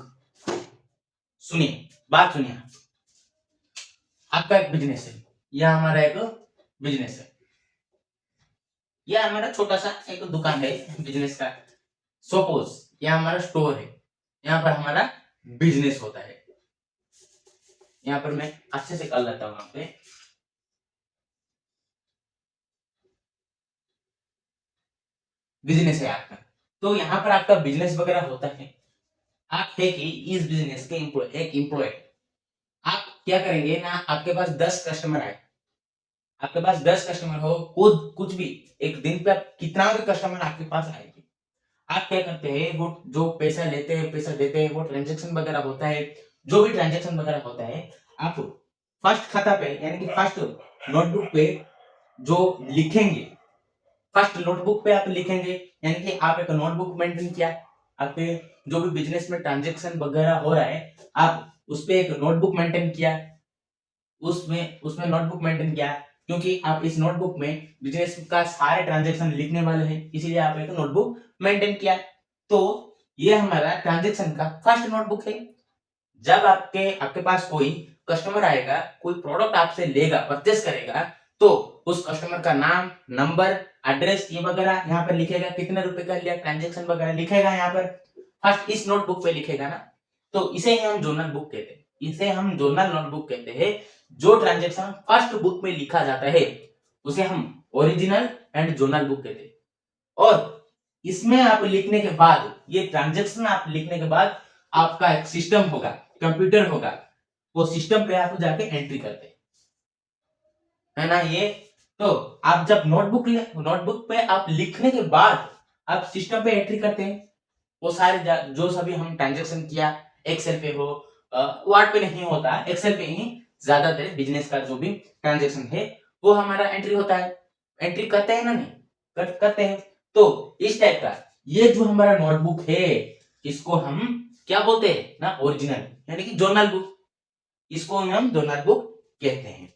सुनिए, बात सुनिए, आपका एक बिजनेस है, यह हमारा एक बिजनेस है, यह हमारा छोटा सा एक दुकान है बिजनेस का। सपोज यह हमारा स्टोर है, यहाँ पर हमारा बिजनेस होता है। यहाँ पर मैं अच्छे से कर लेता हूं, यहाँ पे बिजनेस है आपका, तो यहाँ पर आपका बिजनेस वगैरह होता है। आप है कि इस बिजनेस के एक एम्प्लॉय, आप क्या करेंगे ना, आपके पास 10 कस्टमर आए, आपके पास 10 कस्टमर हो, कुछ भी एक दिन पे आप कितना भी कस्टमर आपके पास आएंगे, आप क्या करते हैं, वो जो पैसा लेते हैं पैसा देते हैं, वो ट्रांजेक्शन वगैरह होता है, जो भी ट्रांजेक्शन वगैरह होता है, आप फर्स्ट खाता पे यानी कि फर्स्ट नोटबुक पे जो लिखेंगे, फर्स्ट नोटबुक पे आप लिखेंगे, यानी कि आप एक नोटबुक मेंटेन किया, आपके जो भी बिजनेस में ट्रांजेक्शन वगैरह हो रहा है, आप उस पे एक नोटबुक मेंटेन किया, उसमें उसमें नोटबुक मेंटेन किया, क्योंकि आप इस नोटबुक में बिजनेस का सारे ट्रांजेक्शन लिखने वाले हैं, इसीलिए आप एक नोटबुक मेंटेन किया। तो ये हमारा ट्रांजेक्शन का फर्स्ट नोटबुक है। जब आपके आपके पास कोई कस्टमर आएगा, कोई प्रोडक्ट आपसे लेगा, परचेस करेगा, तो उस कस्टमर का नाम, नंबर, एड्रेस ये वगैरह यहाँ पर लिखेगा, कितने रुपए का लिया, ट्रांजेक्शन वगैरह लिखेगा यहाँ पर, फर्स्ट इस नोटबुक पे लिखेगा ना, तो इसे ही हम जर्नल बुक कहते हैं, इसे हम जर्नल नोटबुक कहते हैं। जो ट्रांजेक्शन फर्स्ट बुक में लिखा जाता है उसे हम ओरिजिनल एंड जर्नल बुक कहते हैं। और इसमें आप लिखने के बाद, ये ट्रांजेक्शन आप लिखने के बाद आपका एक सिस्टम होगा, कंप्यूटर होगा, वो सिस्टम पे आप जाके एंट्री करते है ना ये। तो आप जब नोटबुक पे आप लिखने के बाद आप सिस्टम पे एंट्री करते हैं, वो सारे जो सभी हम ट्रांजेक्शन किया, एक्सेल पे हो, वर्ड पे नहीं होता, एक्सेल पे ही ज्यादातर बिजनेस का जो भी ट्रांजेक्शन है वो हमारा एंट्री होता है। एंट्री करते हैं ना, नहीं करते हैं। तो इस टाइप का ये जो हमारा नोटबुक है, इसको हम क्या बोलते हैं ना, ओरिजिनल यानी कि जर्नल बुक, इसको हम जर्नल बुक कहते हैं।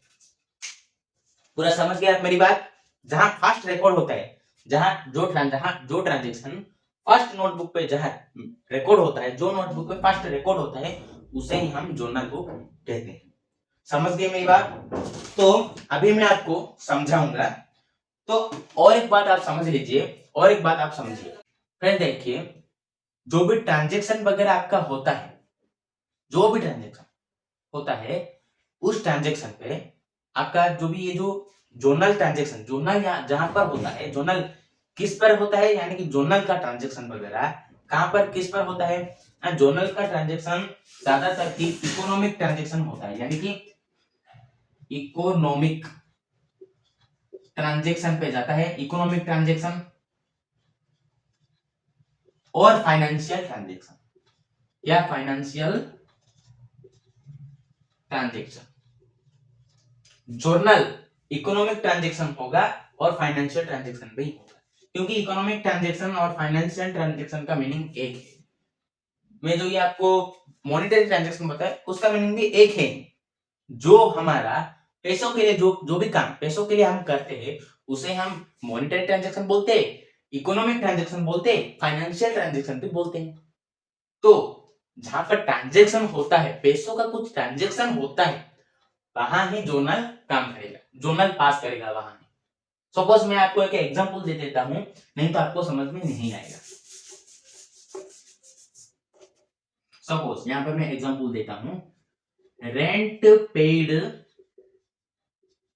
पूरा समझ गए आप मेरी बात? जहां फर्स्ट रिकॉर्ड होता है, जहां जो ट्रांजेक्शन फर्स्ट नोटबुक पे जहां रिकॉर्ड होता है, जो नोटबुक पे फर्स्ट रिकॉर्ड होता है उसे ही हम जर्नल बुक कहते हैं। समझ गए मेरी बात? तो अभी मैं आपको समझाऊंगा। तो और एक बात आप समझ लीजिए, और एक बात आप समझिए फ्रेंड, देखिए जो भी ट्रांजेक्शन वगैरह आपका होता है, जो भी ट्रांजेक्शन होता है, उस ट्रांजेक्शन पे आपका जो भी ये जो जोनल ट्रांजेक्शन, जोनल जहां पर होता है, जोनल किस पर होता है, यानी कि जोनल का ट्रांजेक्शन वगैरह कहां पर किस पर होता है, जोनल का ट्रांजेक्शन ज्यादातर की इकोनॉमिक ट्रांजेक्शन होता है, यानी कि इकोनॉमिक ट्रांजेक्शन पे जाता है, इकोनॉमिक ट्रांजेक्शन और फाइनेंशियल ट्रांजेक्शन, या financial transaction. Journal economic transaction होगा और फाइनेंशियल ट्रांजेक्शन भी होगा। क्योंकि इकोनॉमिक ट्रांजैक्शन और फाइनेंशियल ट्रांजैक्शन का मीनिंग एक है। मैं जो ये आपको मॉनेटरी ट्रांजैक्शन बताया उसका मीनिंग भी एक है। जो हमारा पैसों के लिए जो भी काम पैसों के लिए हम करते हैं उसे हम मॉनेटरी ट्रांजैक्शन बोलते हैं, इकोनॉमिक ट्रांजैक्शन बोलते हैं, फाइनेंशियल ट्रांजैक्शन भी बोलते हैं। तो जहां पर ट्रांजैक्शन होता है, पैसों का कुछ ट्रांजैक्शन होता है, वहां ही जोनल काम करेगा, जोनल पास करेगा वहां। सपोज मैं आपको एक एग्जांपल दे देता हूं, नहीं तो आपको समझ में नहीं आएगा। सपोज यहां पर मैं एग्जांपल देता हूं, रेंट पेड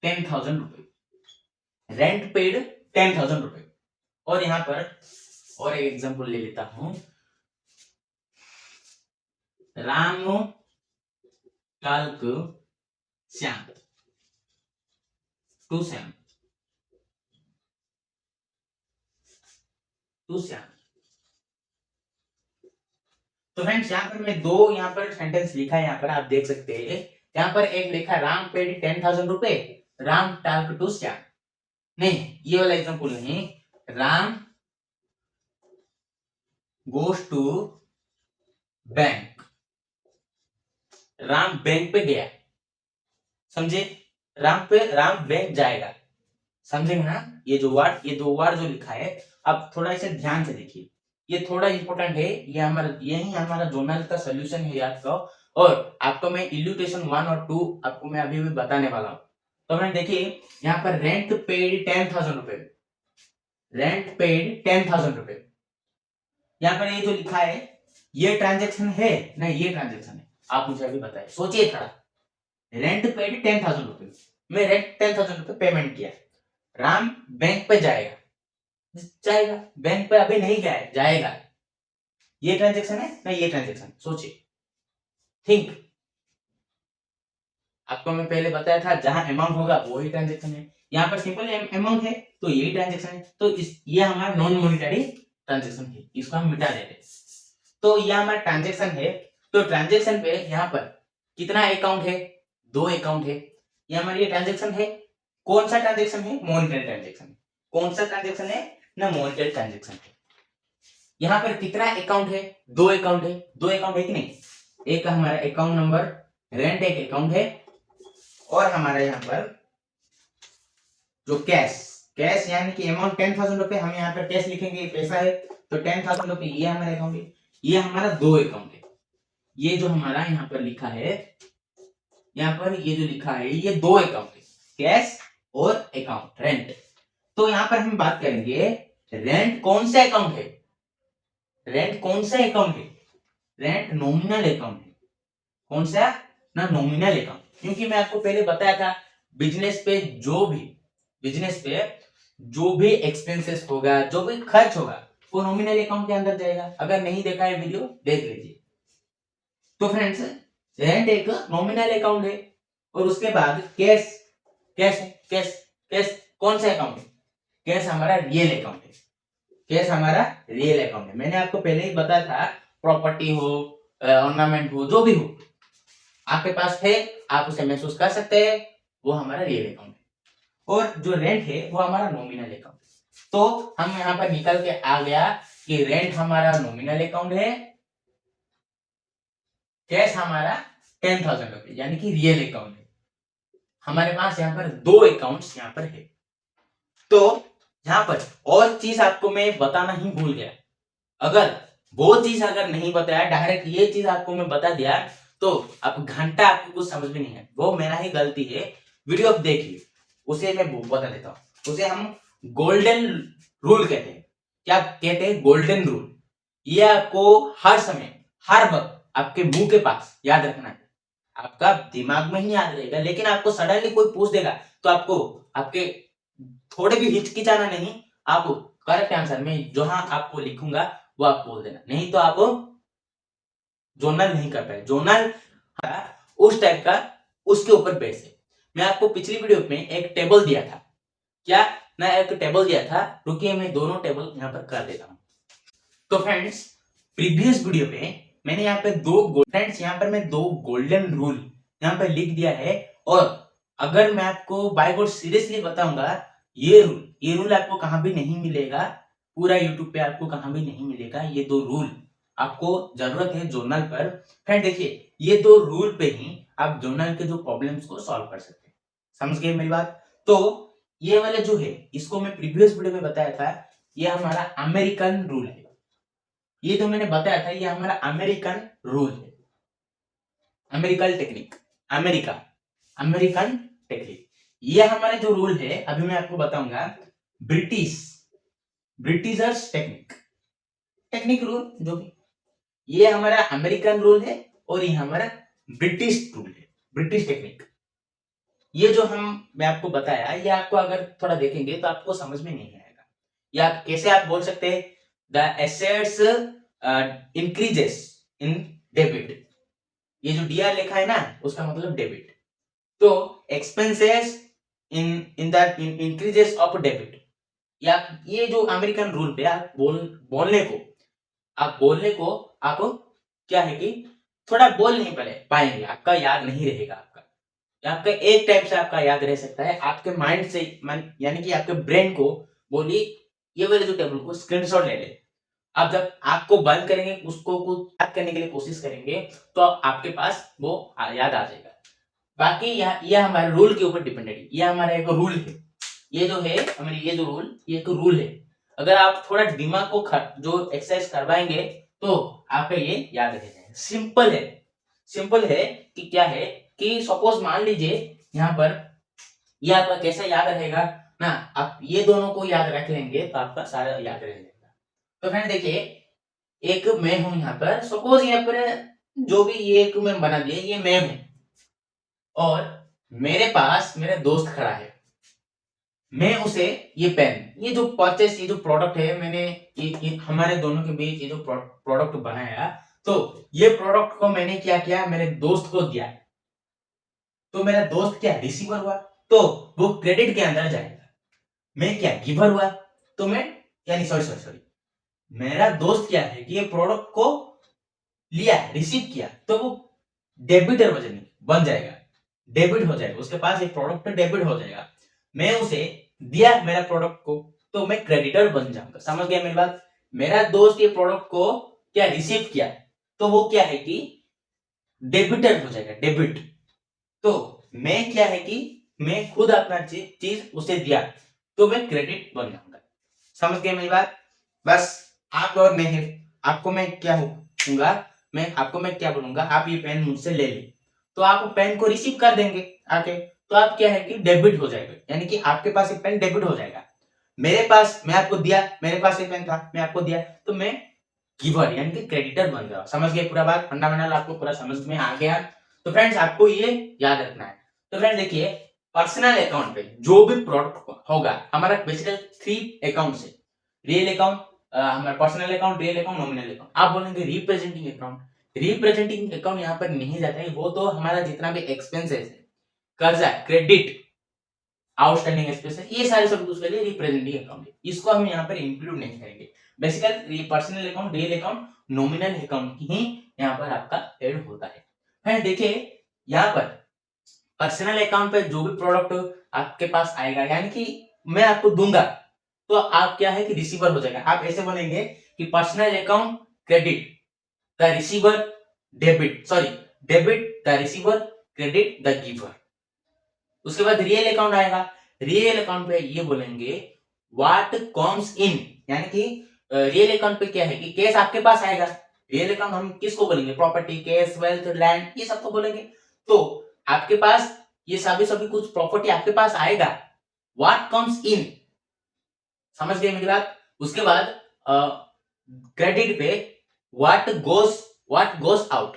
10,000 रुपए, रेंट पेड 10,000 रुपए। और यहां पर और एक एग्जांपल ले लेता हूं, राम काल्क श्याम टू श्याम टू श्याम। तो फ्रेंड्स यहाँ पर मैं दो यहाँ पर सेंटेंस लिखा है, यहाँ पर आप देख सकते हैं। यहाँ पर एक लिखा राम पेड 10,000 रुपए, राम टाल्क टू श्याम। नहीं, ये वाला एग्जांपल नहीं, Ram goes to bank, Ram bank पे गया, समझे? राम बैंक जाएगा, समझेंगे ना? ये दो वर्ड जो लिखा है, अब थोड़ा इसे ध्यान से देखिए, ये थोड़ा इंपॉर्टेंट है। ये हमारा यही हमारा जोनल का सोल्यूशन है याद का। और आपको मैं इल्यूटेशन 1 और 2 आपको मैं अभी भी बताने वाला हूँ। तो मैंने देखिए यहाँ पर रेंट पेड 10,000 रुपए, रेंट पेड 10,000 रुपए। यहाँ पर ये जो लिखा है ये ट्रांजेक्शन है नहीं, ये ट्रांजेक्शन है? आप मुझे अभी बताइए, सोचिए थोड़ा। रेंट पेड 10,000 रुपए, मैं रेंट 10,000 रुपए पेमेंट किया, राम बैंक पे जाएगा, बैंक पे अभी नहीं गया है, जाएगा। ये ट्रांजेक्शन है ना, ये ट्रांजेक्शन? सोचिए, थिंक। आपको मैं पहले बताया था जहां अमाउंट होगा वो ही ट्रांजेक्शन है। यहाँ पर सिंपल अमाउंट है तो यही ट्रांजेक्शन है। तो ये हमारा नॉन मॉनिटरी ट्रांजेक्शन है, इसको हम मिटा देते हैं। तो ये हमारा ट्रांजेक्शन है। तो ट्रांजेक्शन पे यहाँ पर कितना अकाउंट है? 2 अकाउंट है। ये हमारी ये ट्रांजेक्शन है। कौन सा ट्रांजेक्शन है? Monetary transaction. कौन सा ट्रांजेक्शन है ना? मॉनिटरी ट्रांजेक्शन है। यहाँ पर कितना अकाउंट है? 2 अकाउंट है। 2 अकाउंट है कि नहीं? एक हमारा अकाउंट नंबर रेंट एक अकाउंट है, और हमारा यहाँ पर जो कैश यानी कि अमाउंट 10,000 रुपए, हम यहाँ पर कैश लिखेंगे, ये पैसा है। तो 10,000 रुपए ये हमारा अकाउंट है। ये हमारा 2 अकाउंट है। ये जो हमारा यहाँ पर लिखा है, यहाँ पर ये जो लिखा है ये 2 अकाउंट है, कैश और अकाउंट रेंट। तो यहाँ पर हम बात करेंगे रेंट कौन सा अकाउंट है? रेंट कौन सा अकाउंट है? रेंट नॉमिनल अकाउंट है। कौन सा ना? Nominal account. क्योंकि मैं आपको पहले बताया था बिजनेस पे जो भी एक्सपेंसेस होगा, जो भी खर्च होगा, वो नॉमिनल अकाउंट के अंदर जाएगा। अगर नहीं देखा है वीडियो देख लीजिए। तो फ्रेंड्स रेंट एक नॉमिनल अकाउंट है, और उसके बाद कैश कौन सा अकाउंट है? कैश हमारा रियल अकाउंट है। कैश हमारा रियल अकाउंट है। मैंने आपको पहले ही बताया था, प्रॉपर्टी हो, ऑर्नामेंट हो, जो भी हो आपके पास है, आप उसे महसूस कर सकते हैं, वो हमारा रियल अकाउंट है। और जो रेंट है वो हमारा नॉमिनल अकाउंट है। तो हम यहाँ पर निकल के आ गया कि रेंट हमारा नॉमिनल अकाउंट है, कैश हमारा 10,000 रुपए यानी कि रियल अकाउंट है। हमारे पास यहाँ पर 2 अकाउंट्स यहाँ पर है। तो यहाँ पर और चीज आपको मैं बताना ही भूल गया। अगर वो चीज अगर नहीं बताया, डायरेक्ट ये चीज आपको मैं बता दिया, तो अब घंटा आपको कुछ समझ में नहीं है, वो मेरा ही गलती है। वीडियो अब देखिए, उसे मैं बता देता हूँ। उसे हम गोल्डन रूल कहते हैं। क्या कहते हैं? Golden rule. ये आपको हर समय हर वक्त आपके मुंह के पास याद रखना है। आपका दिमाग में ही याद रहेगा, लेकिन आपको सडनली कोई पूछ देगा तो आपको आपके थोड़े भी हिचकिचाना नहीं, आप करेक्ट आंसर में जहां आपको लिखूंगा वो आप बोल देना, नहीं तो आप जोनल नहीं कर पाए। जोनल उस टाइप का उसके ऊपर बेस है। मैं आपको पिछली वीडियो में एक टेबल दिया था। क्या मैं एक टेबल दिया था? रुकिए मैं दोनों टेबल यहाँ पर कर देता हूँ। तो फ्रेंड्स प्रीवियस वीडियो पे मैंने यहाँ पे दो गोल्डन रूल यहाँ पे लिख दिया है। और अगर मैं आपको बाय गॉड सीरियसली बताऊंगा, ये रूल आपको कहां भी नहीं मिलेगा। पूरा यूट्यूब पे आपको कहाँ भी नहीं मिलेगा। ये 2 रूल आपको जरूरत है जर्नल पर। फ्रेंड देखिए, ये 2 रूल पे ही आप जर्नल के जो प्रॉब्लम्स को सॉल्व कर सकते हैं। समझ गए मेरी बात? तो ये वाला जो है, इसको मैं प्रीवियस वीडियो में बताया था, ये हमारा अमेरिकन रूल है। ये जो मैंने बताया था, ये हमारा अमेरिकन रूल है, अमेरिकन टेक्निक, अमेरिकन टेक्निक। ये हमारे जो रूल है, अभी मैं आपको बताऊंगा, ब्रिटिशर्स टेक्निक रूल जो भी, ये हमारा अमेरिकन रूल है और ये हमारा ब्रिटिश रूल है, ब्रिटिश टेक्निक। ये जो मैं आपको बताया, ये आपको अगर थोड़ा देखेंगे तो आपको समझ में नहीं आएगा। या कैसे आप बोल सकते हैं, the assets increases in debit. ये जो डीआर लिखा है ना, उसका मतलब डेबिट। तो expenses in the increases of debit. या ये जो अमेरिकन रूल पे आप बोलने को आप क्या है कि थोड़ा बोल नहीं पाएंगे, आपका याद नहीं रहेगा। आपका एक टाइप से आपका याद रह सकता है, आपके माइंड से यानी कि आपके ब्रेन को बोलिए ये वाले जो टेबल को स्क्रीनशॉट ले ले। आप जब आंख को बंद करेंगे, उसको कुछ याद करने के लिए कोशिश करेंगे, तो आपके पास वो याद आ जाएगा। बाकी ये हमारे रूल के ऊपर डिपेंडेंट है। ये हमारा एक रूल है, ये जो है हमारे ये एक रूल है। अगर आप थोड़ा दिमाग को जो एक्सरसाइज करवाएंगे तो आपका ये याद रह जाएगा। सिंपल है कि क्या है कि सपोज मान लीजिए यहाँ पर ये आपका कैसे याद रहेगा ना, आप ये दोनों को याद रख लेंगे तो आपका सारा याद रह जाएगा। तो फ्रेंड देखिए, एक मैं हूं यहाँ पर, सपोज यहाँ पर जो भी ये एक मैं बना दिया, ये मैं हूं और मेरे पास मेरा दोस्त खड़ा है। मैं उसे ये पेन, ये जो परचेस, ये जो प्रोडक्ट है, मैंने ये हमारे दोनों के बीच ये जो प्रोडक्ट बनाया, तो ये प्रोडक्ट को मैंने क्या किया, मेरे दोस्त को दिया। तो मेरा दोस्त क्या रिसीवर हुआ, तो वो क्रेडिट के अंदर जाएगा। मैं क्या गिवर हुआ, तो मैं यानी सॉरी मेरा दोस्त क्या है कि ये प्रोडक्ट को लिया, रिसीव किया, तो वो डेबिटर बन जाएगा, डेबिट हो जाएगा। उसके पास एक प्रोडक्ट डेबिट हो जाएगा। मैं उसे दिया मेरा प्रोडक्ट को, तो मैं क्रेडिटर बन जाऊंगा। समझ गया मेरी बात? मेरा दोस्त ये प्रोडक्ट को क्या रिसीव किया, तो वो क्या है कि डेबिटर हो जाएगा, डेबिट। तो मैं क्या है कि मैं खुद अपना चीज उसे दिया, तो मैं क्रेडिट बन जाऊंगा। समझ गए मेरी बात? बस आप और मैं, आपको मैं क्या होऊंगा, आपको मैं क्या बोलूंगा, आप ये पेन मुझसे ले ले, तो आप पेन को रिसीव कर देंगे आके, तो आप क्या है कि डेबिट हो जाएगा, यानी कि आपके पास एक पेन डेबिट हो जाएगा। मेरे पास, मैं आपको दिया, मेरे पास एक पेन था, मैं आपको दिया, तो मैं गिवर यानी कि क्रेडिटर बन गया। समझ गए पूरा बात? फंडामेंटल आपको पूरा समझ में आ गया? तो फ्रेंड्स आपको ये याद रखना है। तो फ्रेंड्स देखिए, पर्सनल अकाउंट पे जो भी प्रोडक्ट होगा, हमारा बेसिकली 3 अकाउंट है, रियल अकाउंट, हमारा personal account, real account, nominal account. आप बोलेंगे रिप्रेजेंटिंग अकाउंट, रिप्रेजेंटिंग अकाउंट यहाँ पर नहीं जाता है। वो तो हमारा जितना भी एक्सपेंसेस है, कर्जा, क्रेडिट, आउटस्टैंडिंग एक्सपेंसेस, ये सारे सब उसके लिए रिप्रेजेंटिंग अकाउंट है। इसको हम यहाँ पर इंक्लूड नहीं करेंगे। Basically personal account, real account, nominal account ही यहाँ पर आपका ऐड होता है। फिर देखिए, यहाँ पर पर्सनल अकाउंट पे जो भी प्रोडक्ट आपके पास आएगा, यानी कि मैं आपको दूंगा, तो आप क्या है कि रिसीवर हो जाएगा। आप ऐसे बोलेंगे कि personal account credit, the receiver debit, the receiver credit the giver. उसके बाद रियल अकाउंट आएगा। रियल अकाउंट पे ये बोलेंगे व्हाट कम्स इन, यानी कि रियल अकाउंट पे क्या है कि कैश आपके पास आएगा। रियल अकाउंट हम किसको बोलेंगे, प्रॉपर्टी, कैश, वेल्थ, लैंड, ये सबको बोलेंगे। तो आपके पास ये सभी कुछ प्रॉपर्टी आपके पास आएगा, व्हाट कम्स इन। समझ गए मेरी बात? उसके बाद क्रेडिट पे व्हाट गोस आउट,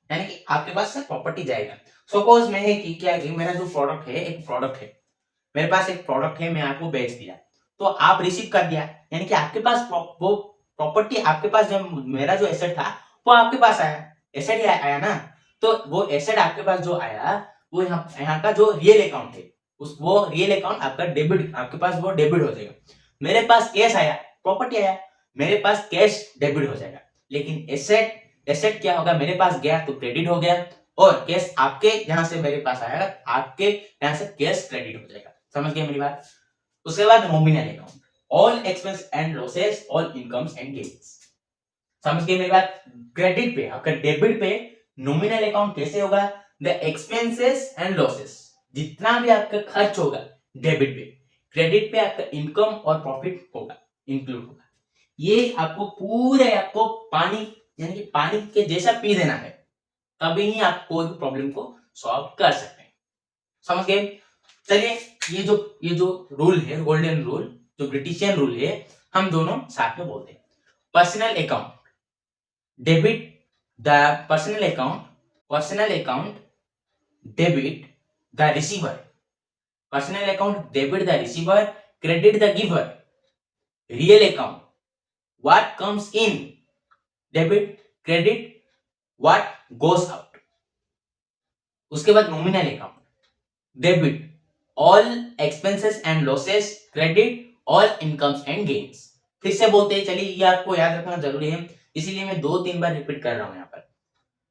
यानी कि आपके पास से प्रॉपर्टी जाएगा। सपोज मैं है कि क्या है, मेरा जो प्रोडक्ट है, मेरे पास एक प्रोडक्ट है, मैं आपको बेच दिया, तो आप रिसीव कर दिया, यानी कि आपके पास वो प्रॉपर्टी, आपके पास जब मेरा जो एसेट था वो आपके पास आया, एसेट ही आया ना। तो वो एसेट आपके पास जो आया, वो यहाँ का जो रियल अकाउंट है, वो रियल अकाउंट आपका डेबिट, आपके पास वो डेबिट हो जाएगा। मेरे पास कैश आया, प्रॉपर्टी आया, मेरे पास कैश डेबिट हो जाएगा। लेकिन एसेट क्या होगा, मेरे पास गया तो क्रेडिट हो गया, और कैश आपके यहां से मेरे पास आएगा, आपके यहां से कैश क्रेडिट हो जाएगा। समझ गए मेरी बात? उसके बाद nominal account, all expense and losses, all incomes and gains. समझ गए मेरी बात? क्रेडिट पे, आपका डेबिट पे नॉमिनल अकाउंट कैसे होगा? द एक्सपेंसेस एंड लॉसेस, जितना भी आपका खर्च होगा डेबिट पे, क्रेडिट पे आपका इनकम और प्रॉफिट होगा, इंक्लूड होगा। ये आपको पूरे आपको पानी यानी कि पानी के जैसा पी देना है, तभी ही आप कोई भी प्रॉब्लम को सॉल्व कर सकते हैं। समझ गए? चलिए ये जो रूल है, गोल्डन रूल, जो ब्रिटिशियन रूल है, हम दोनों साथ में बोलते हैं। Personal account debit the personal account debit the receiver, personal account debit the receiver, credit the giver, real account what comes in, debit credit what goes out। उसके बाद nominal account debit all expenses and losses, credit all incomes and gains. फिर से बोलते हैं, चलिए ये आपको याद रखना जरूरी है, इसीलिए मैं 2-3 बार रिपीट कर रहा हूं यहाँ पर।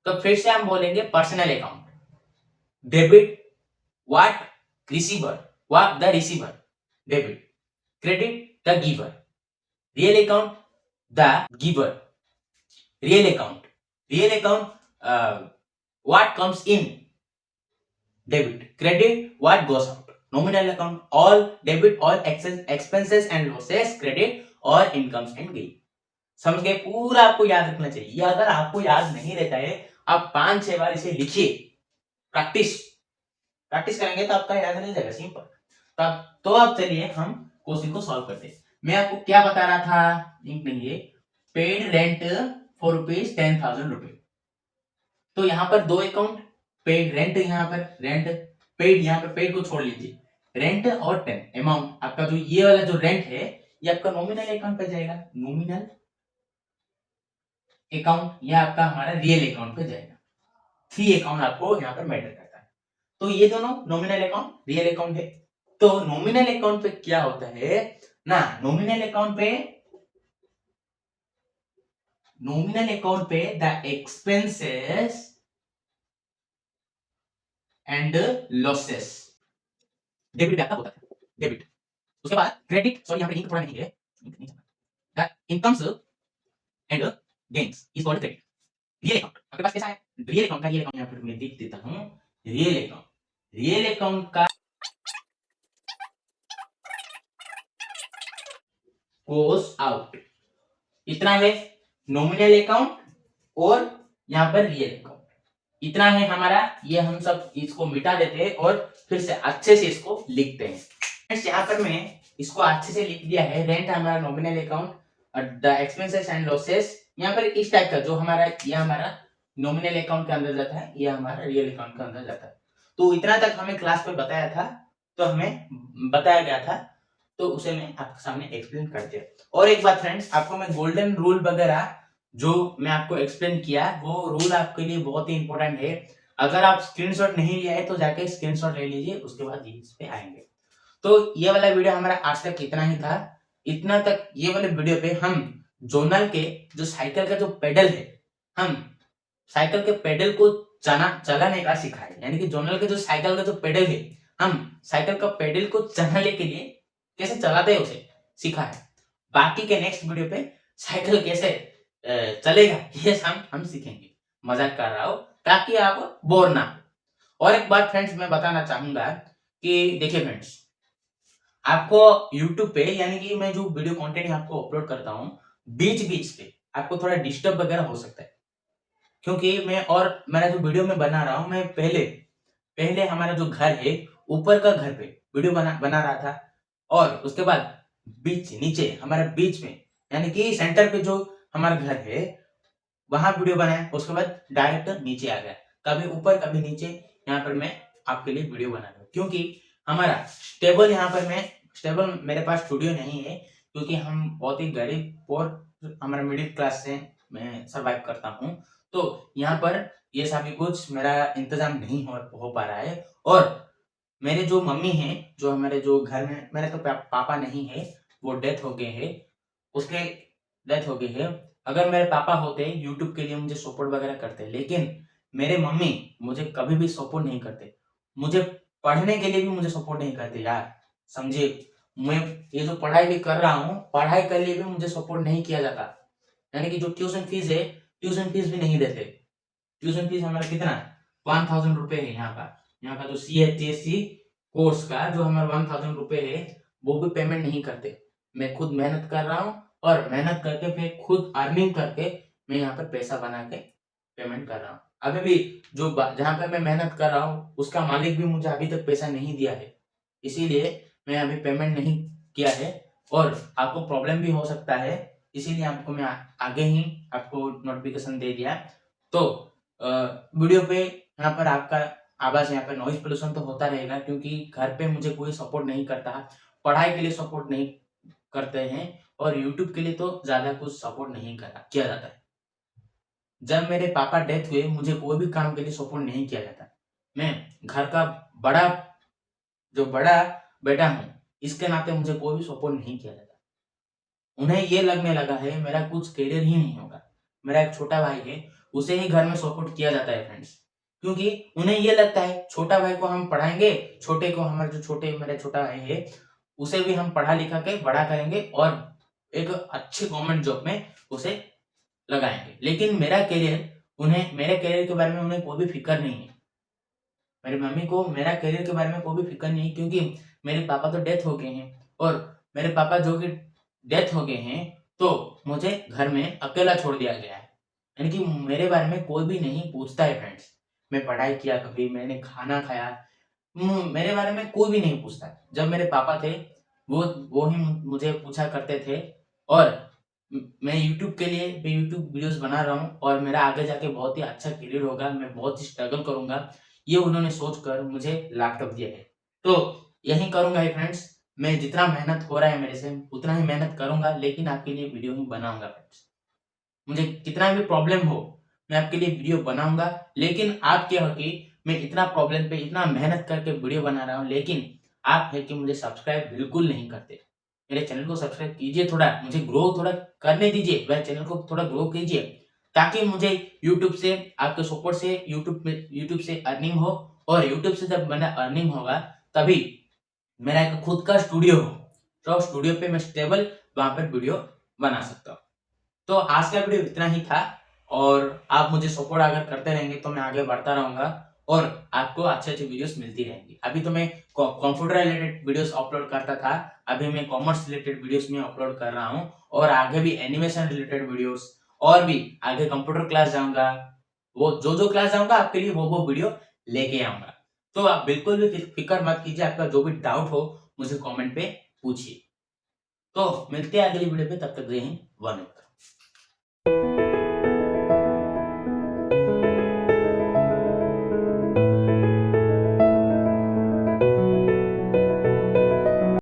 तो फिर से हम बोलेंगे personal account debit what receiver, what the receiver, debit credit the giver, real account the giver, real account what comes in, debit credit what goes out, nominal account all debit all expenses and losses, credit और इनकम्स एंड गेन। समझ गए? पूरा आपको याद रखना चाहिए। ये अगर आपको याद नहीं रहता है, आप 5-6 बार इसे लिखिए, प्रैक्टिस करेंगे तो आपका याद रह जाएगा, सिंपल। तब तो अब चलिए हम क्वेश्चन को सॉल्व करते हैं। मैं आपको क्या बता रहा था, लिंक नहीं है, पेड रेंट फॉर रुपीज 10,000 रुपए। तो यहाँ पर 2 अकाउंट, पेड रेंट, यहाँ पर रेंट पेड, यहाँ पर पेड को छोड़ लीजिए, रेंट और 10 अमाउंट। आपका जो ये वाला जो रेंट है, ये आपका नॉमिनल अकाउंट पे जाएगा, नॉमिनल अकाउंट, या आपका हमारा रियल अकाउंट पे जाएगा। 3 अकाउंट आपको यहाँ पर मैटर करता है। तो ये दोनों नॉमिनल अकाउंट, रियल अकाउंट है। तो नॉमिनल अकाउंट पे क्या होता है ना, नॉमिनल अकाउंट पे the expenses and losses, debit पे आपका होता है, डेबिट। उसके बाद क्रेडिट, सॉरी यहाँ पे इंक थोड़ा नहीं है, the incomes and gains is called credit. Real account आपके पास कैसा है, रियल अकाउंट का, रियल अकाउंट यहाँ पे मैं लिख देता हूँ, रियल अकाउंट का गोस आउट, इतना है नॉमिनल अकाउंट और यहाँ पर रियल अकाउंट, इतना है हमारा। ये हम सब इसको मिटा देते हैं और फिर से अच्छे से इसको लिखते हैं। फ्रेंड्स यहाँ पर मैं इसको अच्छे से लिख दिया है, रेंट हमारा nominal account, the expenses and losses यहाँ पर इस टाइप का, जो हमारा ये हमारा नॉमिनल अकाउंट के अंदर जाता है, ये हमारा रियल अकाउंट के अंदर जाता है। तो इतना तक हमें क्लास में बताया था, तो हमें बताया गया था, तो उसे मैं आपके सामने एक्सप्लेन कर दिया। और एक बात फ्रेंड्स, आपको मैं गोल्डन रूल वगैरह जो मैं आपको एक्सप्लेन किया, वो रूल आपके लिए बहुत ही इंपॉर्टेंट है। अगर आप स्क्रीनशॉट नहीं लिया है तो जाके स्क्रीनशॉट ले लीजिए, उसके बाद इस पे आएंगे। तो ये वाला वीडियो हमारा आज तक इतना ही था। इतना तक ये वाले वीडियो पे हम जोनल के जो साइकिल का जो पेडल है, हम साइकिल के पेडल को चलाने का सिखाए, यानी कि जोनल के जो साइकिल का जो पेडल है, हम साइकिल का पेडल को चलाने के लिए कैसे चलाते हैं उसे सिखा है। बाकी के नेक्स्ट वीडियो पे साइकिल कैसे चलेगा ये हम सीखेंगे। मजाक कर रहा हूं ताकि आप बोर ना हो। और एक बात फ्रेंड्स मैं बताना चाहूंगा कि देखिए फ्रेंड्स, आपको YouTube पे, यानी कि मैं जो वीडियो कंटेंट आपको अपलोड करता हूँ, बीच बीच पे आपको थोड़ा डिस्टर्ब वगैरह हो सकता है, क्योंकि मैं जो वीडियो में बना रहा हूँ, मैं पहले हमारा जो घर है, ऊपर का घर पे वीडियो बना रहा था, और उसके बाद नीचे हमारा बीच में, यानी कि सेंटर पे जो हमारा घर है वहां वीडियो बनाया, उसके बाद डायरेक्ट नीचे आ गया, कभी ऊपर कभी नीचे। यहाँ पर मैं आपके लिए वीडियो बना रहा हूँ, क्योंकि हमारा स्टेबल मेरे पास स्टूडियो नहीं है, क्योंकि हम बहुत ही गरीब और हमारा मिडिल क्लास से मैं सरवाइव करता हूँ। तो यहाँ पर ये सभी कुछ मेरा इंतजाम नहीं हो पा रहा है। और मेरे जो मम्मी हैं, जो हमारे जो घर में, मेरे तो पापा नहीं है, वो डेथ हो गए हैं, उसके डेथ हो गई है। अगर मेरे पापा होते यूट्यूब के लिए मुझे सपोर्ट वगैरह करते, लेकिन मेरे मम्मी मुझे कभी भी सपोर्ट नहीं करते, मुझे पढ़ने के लिए भी मुझे सपोर्ट नहीं करते यार, समझिए। मैं ये जो पढ़ाई भी कर रहा हूँ, पढ़ाई के लिए भी मुझे सपोर्ट नहीं किया जाता। यानी कि जो ट्यूशन फीस है, ट्यूशन फीस भी नहीं देते। ट्यूशन फीस हमारा कितना है, 1000 रुपए है। यहाँ का जो CHSC कोर्स का जो हमारा 1000 रुपए है, वो भी पेमेंट नहीं करते। मैं खुद मेहनत कर रहा हूँ और मेहनत करके फिर खुद अर्निंग करके मैं यहाँ पे पैसा बना के पेमेंट कर रहा हूँ। अभी भी जो जहाँ पे मैं मेहनत कर रहा हूँ, उसका मालिक भी मुझे अभी तक पैसा नहीं दिया है, इसीलिए मैं अभी पेमेंट नहीं किया है और आपको प्रॉब्लम भी हो सकता है, इसीलिए आपको मैं आगे ही आपको नोटिफिकेशन दे दिया। तो वीडियो पे यहाँ पर आपका आवाज, यहाँ पर नॉइज पोल्यूशन तो होता रहेगा, क्योंकि घर पे मुझे कोई सपोर्ट नहीं करता, पढ़ाई के लिए सपोर्ट नहीं करते हैं और यूट्यूब के लिए तो ज्यादा कुछ सपोर्ट नहीं किया जाता है। जब मेरे पापा डेथ हुए, मुझे कोई भी काम के लिए सपोर्ट नहीं किया जाता। मैं घर का बड़ा बड़ा बेटा हूँ, इसके नाते मुझे कोई भी सपोर्ट नहीं किया जाता। उन्हें ये लगने लगा है मेरा कुछ करियर ही नहीं होगा। मेरा एक छोटा भाई है, उसे ही घर में सपोर्ट किया जाता है फ्रेंड्स, क्योंकि उन्हें ये लगता है छोटा भाई को हम पढ़ाएंगे, छोटे को हमारे जो छोटे मेरा छोटा भाई है उसे भी हम पढ़ा लिखा के बड़ा करेंगे और एक अच्छी गवर्नमेंट जॉब में उसे लगाएंगे। लेकिन मेरे करियर के बारे में उन्हें कोई भी फिक्र नहीं है। मेरी मम्मी को मेरा करियर के बारे में कोई भी फिक्र नहीं, क्योंकि मेरे पापा तो डेथ हो गए हैं और मेरे पापा जो कि डेथ हो गए हैं, तो मुझे घर में अकेला छोड़ दिया गया है। यानी कि मेरे बारे में कोई भी नहीं पूछता है फ्रेंड्स। मैं पढ़ाई किया कभी, मैंने खाना खाया, मेरे बारे में कोई भी नहीं पूछता है। जब मेरे पापा थे, वो ही मुझे पूछा करते थे। और मैं यूट्यूब के लिए मैं यूट्यूब वीडियोस बना रहा हूँ और मेरा आगे जाके बहुत ही अच्छा करियर होगा, मैं बहुत ही स्ट्रगल करूंगा, ये उन्होंने सोचकर मुझे लैपटॉप दिया है। तो यही करूंगा फ्रेंड्स, मैं जितना मेहनत हो रहा है मेरे से उतना ही मेहनत करूंगा, लेकिन आपके लिए वीडियो ही बनाऊंगा फ्रेंड्स। मुझे कितना भी प्रॉब्लम हो, मैं आपके लिए वीडियो बनाऊंगा। लेकिन आप क्या हो कि मैं इतना प्रॉब्लम पे इतना मेहनत करके वीडियो बना रहा हूँ, लेकिन आप है कि मुझे सब्सक्राइब बिल्कुल नहीं करते। मेरे चैनल को सब्सक्राइब कीजिए, थोड़ा मुझे ग्रो थोड़ा करने दीजिए, मेरे चैनल को थोड़ा ग्रो कीजिए, ताकि मुझे यूट्यूब से आपके सपोर्ट से यूट्यूब से अर्निंग हो। और यूट्यूब से जब मेरा अर्निंग होगा, तभी मेरा एक खुद का स्टूडियो हो, तो स्टूडियो पे मैं स्टेबल वहां पर वीडियो बना सकता हूँ। तो आज का वीडियो इतना ही था और आप मुझे सपोर्ट अगर करते रहेंगे तो मैं आगे बढ़ता रहूंगा और आपको अच्छे अच्छे वीडियोस मिलती रहेंगी। अभी तो मैं कंप्यूटर रिलेटेड वीडियोस अपलोड करता था, अभी मैं कॉमर्स रिलेटेड वीडियोस में अपलोड कर रहा हूँ और आगे भी एनिमेशन रिलेटेड वीडियोस, और भी आगे कंप्यूटर क्लास जाऊंगा, वो जो क्लास जाऊंगा आपके लिए वो वीडियो लेके आऊंगा। तो आप बिल्कुल भी फिक्र मत कीजिए, आपका जो भी डाउट हो मुझे कमेंट पे पूछिए। तो मिलते हैं अगली वीडियो पे, तब तक जय हिंद, वंदे मातरम।